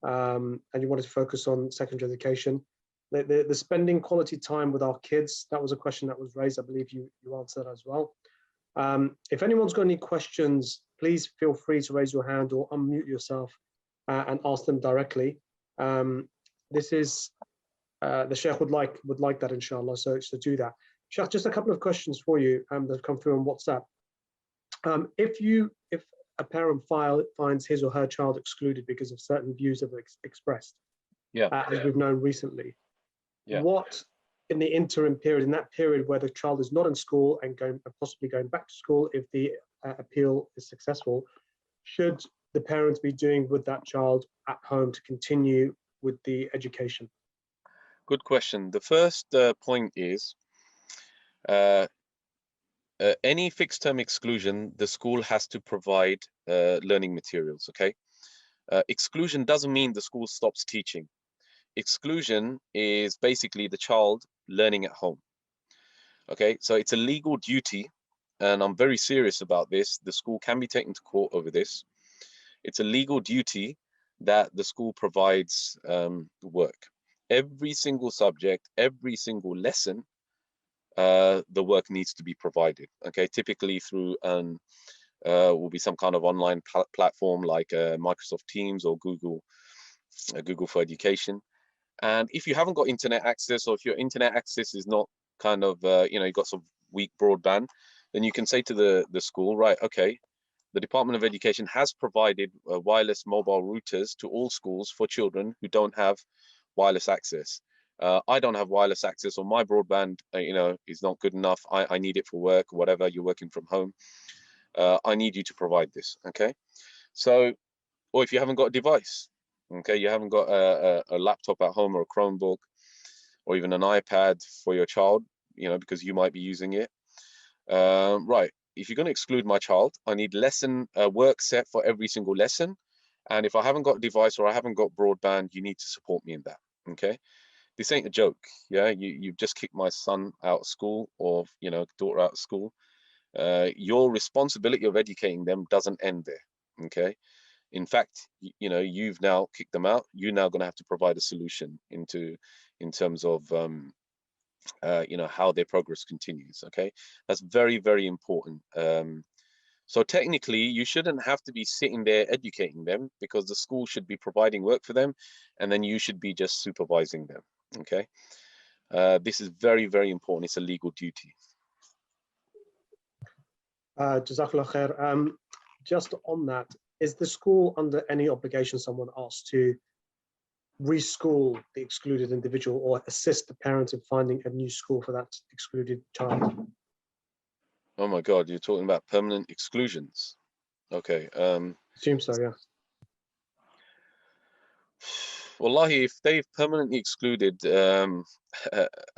and you wanted to focus on secondary education. The spending quality time with our kids, that was a question that was raised. I believe you answered as well. If anyone's got any questions, please feel free to raise your hand or unmute yourself and ask them directly. This is the Sheikh would like that, inshallah. So do that. Sheikh, just a couple of questions for you that have come through on WhatsApp. If a parent finds his or her child excluded because of certain views that were expressed, as we've known recently, what in the interim period, in that period where the child is not in school and possibly going back to school, if the appeal is successful, should the parents be doing with that child at home to continue with the education? Good question. The first point is any fixed term exclusion, the school has to provide learning materials. Okay, Exclusion doesn't mean the school stops teaching. Exclusion is basically the child learning at home. Okay, so it's a legal duty, and I'm very serious about this. The school can be taken to court over this. It's a legal duty that the school provides work. Every single subject, every single lesson, the work needs to be provided. Okay, typically through will be some kind of online platform like Microsoft Teams or Google for Education. And if you haven't got internet access, or if your internet access is not kind of, you've got some weak broadband, then you can say to the school, right, okay, the Department of Education has provided wireless mobile routers to all schools for children who don't have wireless access. I don't have wireless access, or my broadband, is not good enough. I need it for work, whatever, you're working from home. I need you to provide this, okay? So, or if you haven't got a device, okay, you haven't got a laptop at home or a Chromebook or even an iPad for your child, because you might be using it. Right, if you're going to exclude my child, I need lesson work set for every single lesson. And if I haven't got a device or I haven't got broadband, you need to support me in that, okay? This ain't a joke, yeah? You've just kicked my son out of school, or, daughter out of school. Your responsibility of educating them doesn't end there, okay? In fact, you've now kicked them out. You're now going to have to provide a solution in terms of how their progress continues. Okay, that's very, very important. So technically, you shouldn't have to be sitting there educating them, because the school should be providing work for them, and then you should be just supervising them. Okay, this is very, very important. It's a legal duty. Jazakallah khair. Just on that, is the school under any obligation, someone asked, to reschool the excluded individual or assist the parent in finding a new school for that excluded child? Oh my God, you're talking about permanent exclusions. Okay. Assume so, yeah. Wallahi, if they've permanently excluded a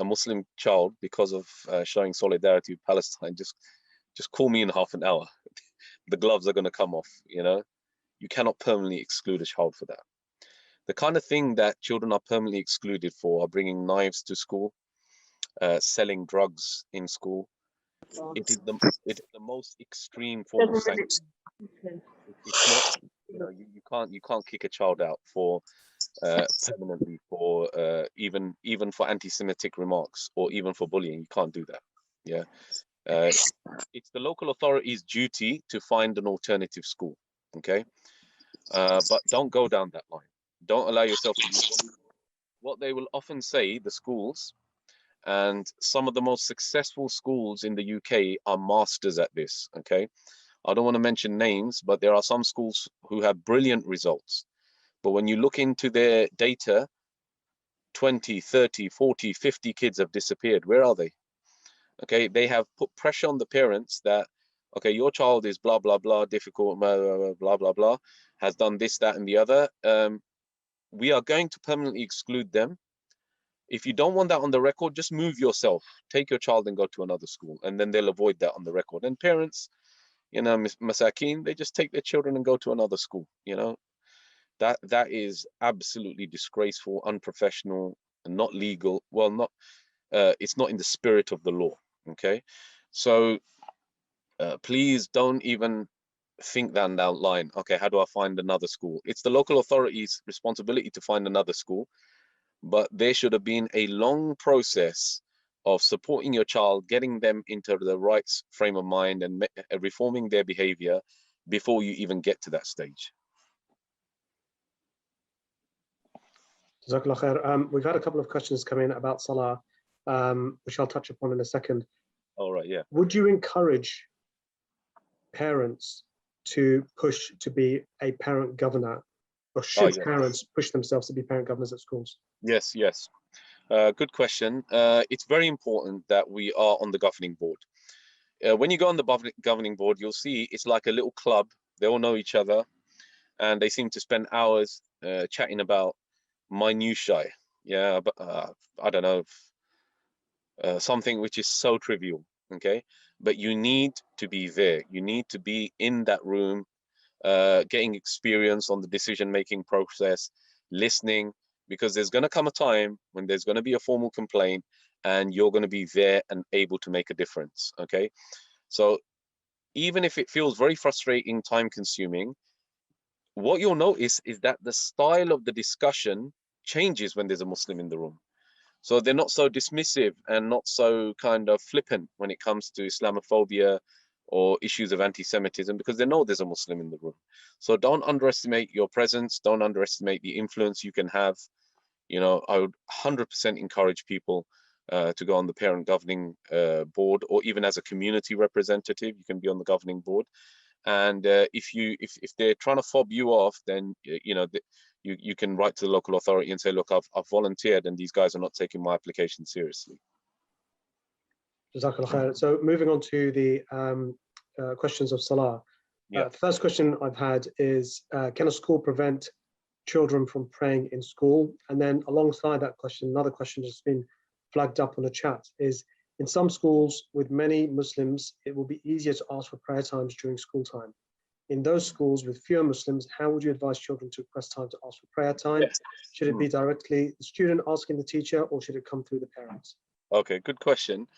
Muslim child because of showing solidarity with Palestine, just call me in half an hour. The gloves are going to come off. You cannot permanently exclude a child for that. The kind of thing that children are permanently excluded for are bringing knives to school, selling drugs in school. It is the most extreme form of sanction. It's not, you can't kick a child out for permanently for even for anti-Semitic remarks, or even for bullying. You can't do that. Yeah, it's the local authority's duty to find an alternative school. Okay, but don't go down that line. Don't allow yourself to be bullied. What they will often say, the schools, and some of the most successful schools in the UK are masters at this. Okay, I don't want to mention names, but there are some schools who have brilliant results. But when you look into their data, 20, 30, 40, 50 kids have disappeared. Where are they? Okay, they have put pressure on the parents that, okay, your child is blah, blah, blah, difficult, blah, blah, blah, blah, has done this, that, and the other. We are going to permanently exclude them. If you don't want that on the record, just move yourself. Take your child and go to another school, and then they'll avoid that on the record. And parents, Masakin, they just take their children and go to another school. That is absolutely disgraceful, unprofessional, and not legal. Well, not it's not in the spirit of the law. Okay, so please don't even think down that line. Okay, how do I find another school? It's the local authority's responsibility to find another school, but there should have been a long process of supporting your child, getting them into the right frame of mind, and reforming their behavior before you even get to that stage. Jazakallah khair. We've had a couple of questions come in about Salah, which I'll touch upon in a second. All right, yeah. Would you encourage parents to push to be a parent governor, or should parents push themselves to be parent governors at schools? Yes. Good question. It's very important that we are on the governing board. When you go on the governing board, you'll see it's like a little club. They all know each other, and they seem to spend hours chatting about minutiae. Yeah, but I don't know, something which is so trivial. Okay, but you need to be there. You need to be in that room, getting experience on the decision-making process, listening, because there's going to come a time when there's going to be a formal complaint and you're going to be there and able to make a difference, okay? So even if it feels very frustrating, time-consuming, what you'll notice is that the style of the discussion changes when there's a Muslim in the room. So they're not so dismissive and not so kind of flippant when it comes to Islamophobia or issues of anti-Semitism, because they know there's a Muslim in the room. So don't underestimate your presence. Don't underestimate the influence you can have. You know, I would 100% encourage people to go on the parent governing board, or even as a community representative, you can be on the governing board. And if they're trying to fob you off, then you can write to the local authority and say, look, I've volunteered and these guys are not taking my application seriously. Jazakallah khair. So moving on to the questions of Salah. Yeah. First question I've had is, can a school prevent children from praying in school? And then alongside that question, another question that's been flagged up on the chat is, in some schools with many Muslims, it will be easier to ask for prayer times during school time. In those schools with fewer Muslims, how would you advise children to request time to ask for prayer time? Yes. Should it be directly the student asking the teacher, or should it come through the parents? Okay, good question.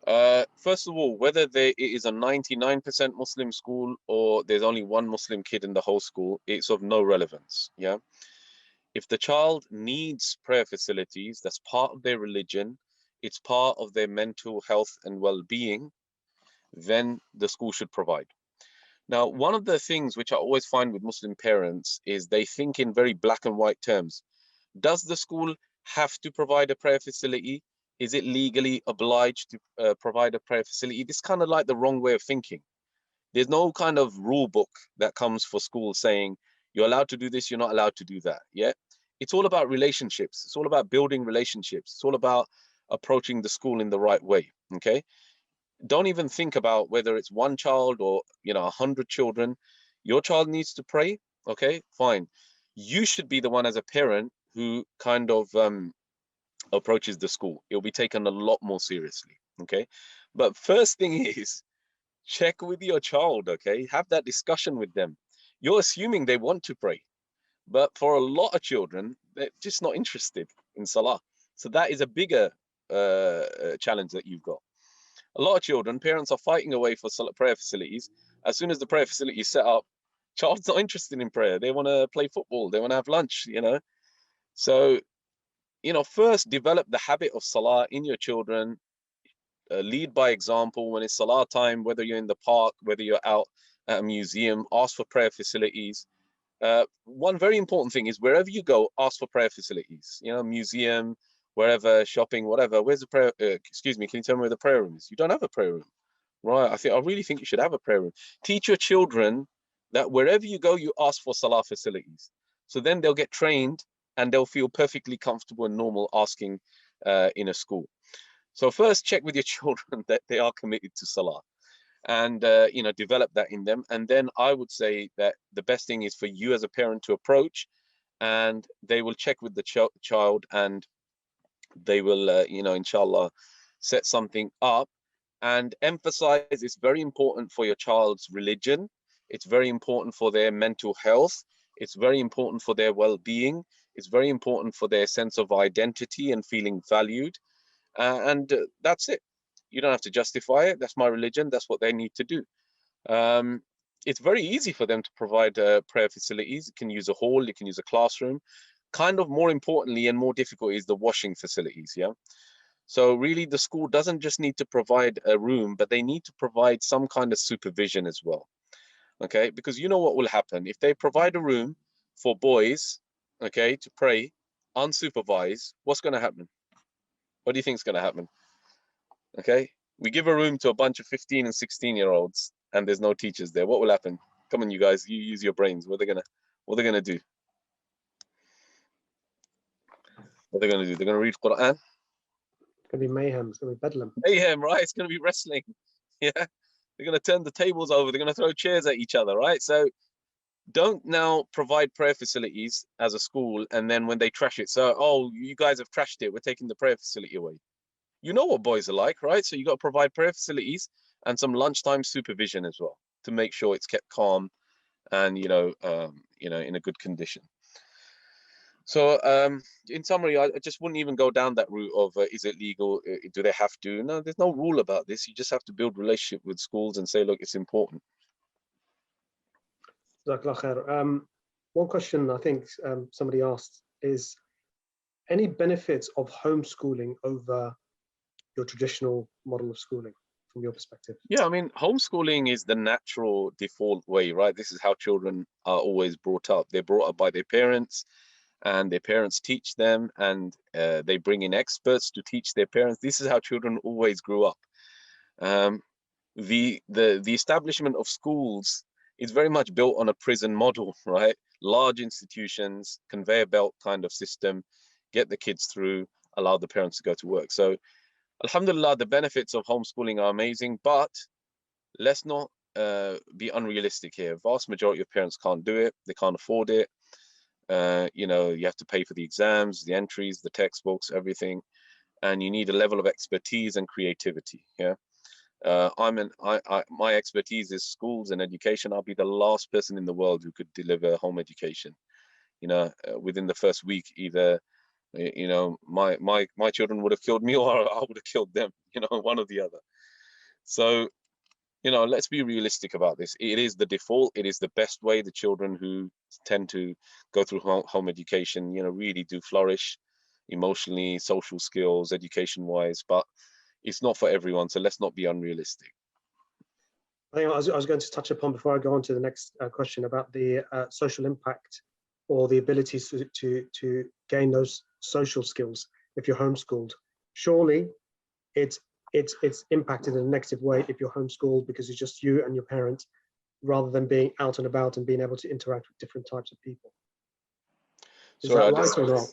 First of all, whether it is a 99% Muslim school or there's only one Muslim kid in the whole school, it's of no relevance. Yeah. If the child needs prayer facilities, that's part of their religion, it's part of their mental health and well-being, then the school should provide. Now, one of the things which I always find with Muslim parents is they think in very black and white terms. Does the school have to provide a prayer facility? Is it legally obliged to provide a prayer facility? This is kind of like the wrong way of thinking. There's no kind of rule book that comes for schools saying you're allowed to do this, you're not allowed to do that. Yeah, it's all about relationships. It's all about building relationships. It's all about approaching the school in the right way. Okay, don't even think about whether it's one child or 100 children. Your child needs to pray. Okay, fine. You should be the one as a parent who kind of approaches the school. It'll be taken a lot more seriously. Okay, but first thing is, check with your child. Okay, have that discussion with them. You're assuming they want to pray, but for a lot of children, they're just not interested in Salah. So that is a bigger challenge that you've got. A lot of children, parents are fighting away for prayer facilities. As soon as the prayer facility is set up, child's not interested in prayer. They want to play football. They want to have lunch, So, first develop the habit of Salah in your children. Lead by example. When it's Salah time, whether you're in the park, whether you're out at a museum, ask for prayer facilities. One very important thing is wherever you go, ask for prayer facilities. Museum, wherever, shopping, whatever. Where's the prayer? Excuse me, can you tell me where the prayer room is? You don't have a prayer room, right? I really think you should have a prayer room. Teach your children that wherever you go, you ask for Salah facilities. So then they'll get trained and they'll feel perfectly comfortable and normal asking in a school. So first, check with your children that they are committed to Salah, and develop that in them. And then I would say that the best thing is for you as a parent to approach, and they will check with the child, and they will inshallah set something up, and emphasize it's very important for your child's religion, it's very important for their mental health, it's very important for their well-being, it's very important for their sense of identity and feeling valued, and that's it. You don't have to justify it. That's my religion. That's what they need to do. It's very easy for them to provide prayer facilities. You can use a hall, you can use a classroom. Kind of more importantly and more difficult is the washing facilities. Yeah. So really the school doesn't just need to provide a room, but they need to provide some kind of supervision as well. Okay. Because you know what will happen if they provide a room for boys, okay, to pray unsupervised, what's going to happen? What do you think is going to happen? Okay, we give a room to a bunch of 15 and 16-year-olds and there's no teachers there. What will happen? Come on, you guys, you use your brains. What are they gonna do? What are they gonna do? They're gonna read Quran. It's gonna be mayhem. It's gonna be bedlam. Mayhem, right? It's gonna be wrestling. Yeah, they're gonna turn the tables over. They're gonna throw chairs at each other, right? So don't now provide prayer facilities as a school, and then when they trash it, so you guys have trashed it, we're taking the prayer facility away. You know what boys are like, right? So you got to provide prayer facilities and some lunchtime supervision as well to make sure it's kept calm and in a good condition. So in summary, I just wouldn't even go down that route of is it legal? Do they have to? No, there's no rule about this. You just have to build relationship with schools and say, look, it's important. Jazakallah khair. One question I think somebody asked is, any benefits of homeschooling over your traditional model of schooling from your perspective? Yeah, I mean, homeschooling is the natural default way, right? This is how children are always brought up. They're brought up by their parents, and their parents teach them, and they bring in experts to teach their parents. This is how children always grew up. The establishment of schools is very much built on a prison model, right? Large institutions, conveyor belt kind of system, get the kids through, allow the parents to go to work. So alhamdulillah, the benefits of homeschooling are amazing, but let's not be unrealistic here. Vast majority of parents can't do it. They can't afford it. You have to pay for the exams, the entries, the textbooks, everything. And you need a level of expertise and creativity. Yeah. My expertise is schools and education. I'll be the last person in the world who could deliver home education. Within the first week, either my children would have killed me, or I would have killed them. One or the other. So let's be realistic about this. It is the default. It is the best way. The children who tend to go through home education, really do flourish emotionally, social skills, education-wise. But it's not for everyone, so let's not be unrealistic. I think I was going to touch upon, before I go on to the next question, about the social impact or the ability to gain those social skills if you're homeschooled. Surely it's impacted in a negative way if you're homeschooled, because it's just you and your parent, rather than being out and about and being able to interact with different types of people. Is that right or not?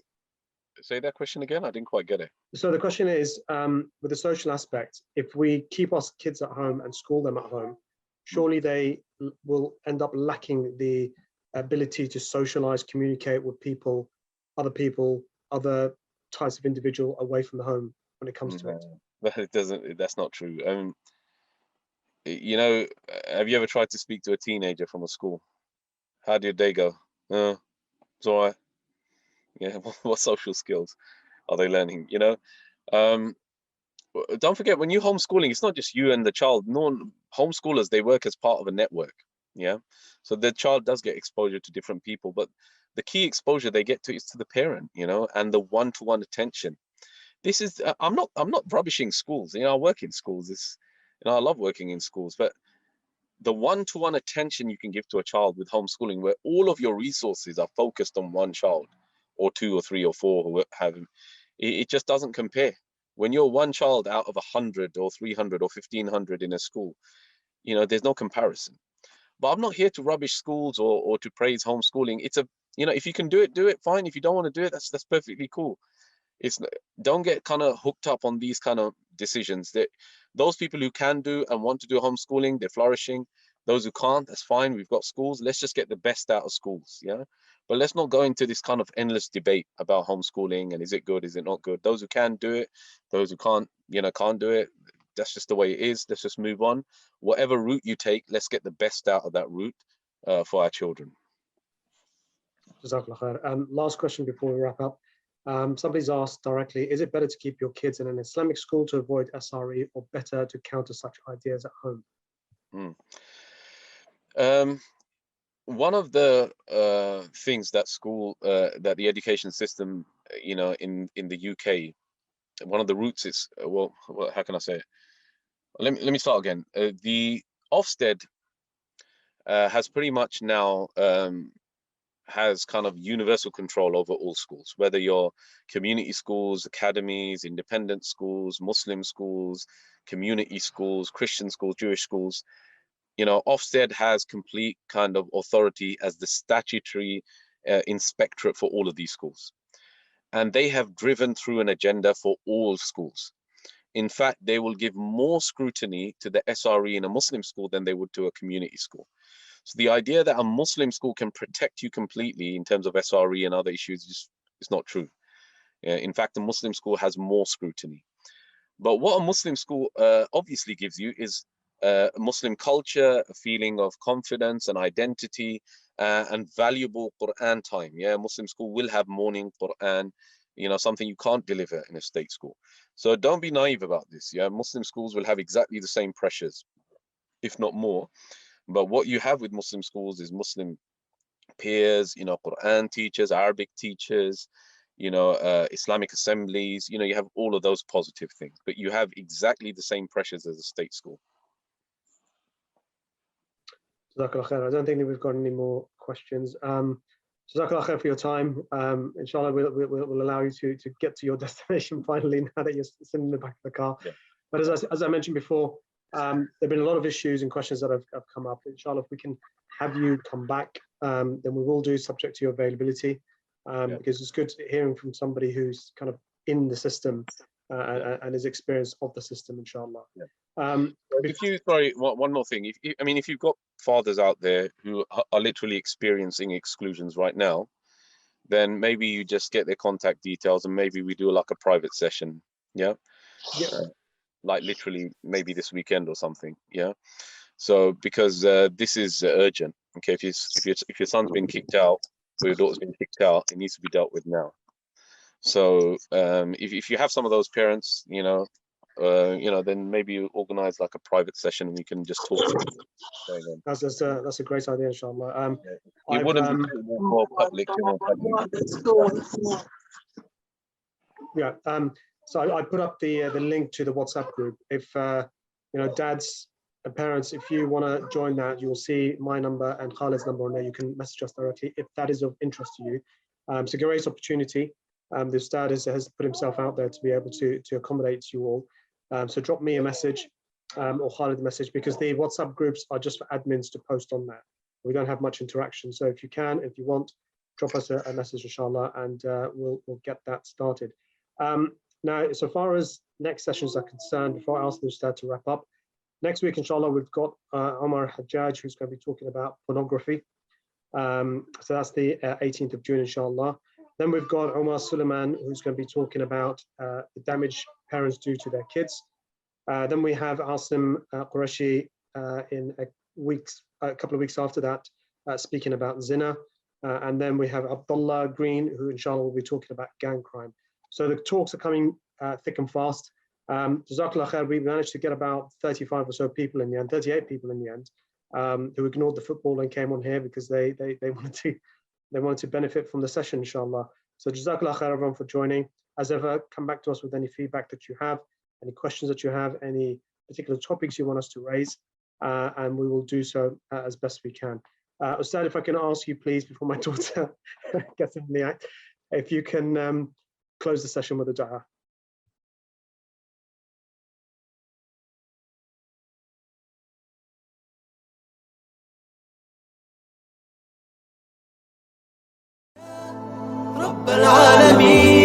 Say that question again. I didn't quite get it. So the question is, with the social aspect, if we keep our kids at home and school them at home, surely they will end up lacking the ability to socialize, communicate with people, other types of individual away from the home when it comes to it. It doesn't. That's not true. Have you ever tried to speak to a teenager from a school? How did they go? It's all right. Yeah. What social skills are they learning? Don't forget, when you're homeschooling, it's not just you and the child. Homeschoolers, they work as part of a network. Yeah. So the child does get exposure to different people, but the key exposure they get to is to the parent, and the one-to-one attention. This is, I'm not rubbishing schools. I work in schools. I love working in schools, but the one-to-one attention you can give to a child with homeschooling, where all of your resources are focused on one child, or two or three or four who have him, it just doesn't compare. When you're one child out of 100 or 300 or 1,500 in a school, there's no comparison. But I'm not here to rubbish schools or to praise homeschooling. It's if you can do it, fine. If you don't want to do it, that's perfectly cool. Don't get kind of hooked up on these kind of decisions. That those people who can do and want to do homeschooling, they're flourishing. Those who can't, that's fine. We've got schools. Let's just get the best out of schools. Yeah. But let's not go into this kind of endless debate about homeschooling and is it good, is it not good. Those who can do it, those who can't do it. That's just the way it is. Let's just move on. Whatever route you take, let's get the best out of that route for our children. Jazakallah khair. Last question before we wrap up. Somebody's asked directly, is it better to keep your kids in an Islamic school to avoid SRE, or better to counter such ideas at home? One of the things that that the education system, in the UK, one of the roots is, how can I say it? Let me start again. The Ofsted has pretty much now has kind of universal control over all schools, whether you're community schools, academies, independent schools, Muslim schools, community schools, Christian schools, Jewish schools. Ofsted has complete kind of authority as the statutory inspectorate for all of these schools. And they have driven through an agenda for all schools. In fact, they will give more scrutiny to the SRE in a Muslim school than they would to a community school. So the idea that a Muslim school can protect you completely in terms of SRE and other issues is not true. In fact, a Muslim school has more scrutiny. But what a Muslim school obviously gives you is Muslim culture, a feeling of confidence and identity, and valuable Quran time. Yeah, Muslim school will have morning Quran, something you can't deliver in a state school. So don't be naive about this. Yeah, Muslim schools will have exactly the same pressures, if not more. But what you have with Muslim schools is Muslim peers, Quran teachers, Arabic teachers, Islamic assemblies. You have all of those positive things, but you have exactly the same pressures as a state school. Jazakallah khair. I don't think that we've got any more questions. Jazakallah khair for your time. Inshallah, we'll allow you to get to your destination finally now that you're sitting in the back of the car. Yeah. But as I mentioned before, there have been a lot of issues and questions that have come up. Inshallah, if we can have you come back, then we will do, subject to your availability, because it's good hearing from somebody who's kind of in the system and is experienced of the system, inshallah. Yeah. Sorry, one more thing. If you've got fathers out there who are literally experiencing exclusions right now, then maybe you just get their contact details and maybe we do like a private session. Yeah. Like literally maybe this weekend or something. Yeah. So because this is urgent. Okay. If your son's been kicked out or your daughter's been kicked out, it needs to be dealt with now. So if you have some of those parents, then maybe you organize like a private session and we can just talk about what's going on. That's a great idea, inshallah. It wouldn't be more public. Yeah. So I put up the link to the WhatsApp group. If dads and parents, if you want to join that, you'll see my number and Khalid's number on there. You can message us directly if that is of interest to you. It's a great opportunity. The Ustad has put himself out there to be able to accommodate you all. So drop me a message or Khalid a message, because the WhatsApp groups are just for admins to post on that. We don't have much interaction. So if you want, drop us a message, inshallah, and we'll get that started. Now, so far as next sessions are concerned, before I ask the Ustad to wrap up, next week, inshallah, we've got Omar Hajjaj, who's going to be talking about pornography. So that's the 18th of June, inshallah. Then we've got Omar Suleiman, who's going to be talking about the damage parents do to their kids. Then we have Asim Qureshi in a couple of weeks after that, speaking about zina. And then we have Abdullah Green, who inshallah will be talking about gang crime. So the talks are coming thick and fast. Jazakallah khair, we managed to get about 35 or so people in the end, 38 people in the end, who ignored the football and came on here because they wanted to benefit from the session, inshallah. So Jazakallah khair everyone for joining. As ever, come back to us with any feedback that you have, any questions that you have, any particular topics you want us to raise, and we will do so as best we can. Ustad, if I can ask you please, before my daughter gets in the act, if you can close the session with a dua. رب العالمين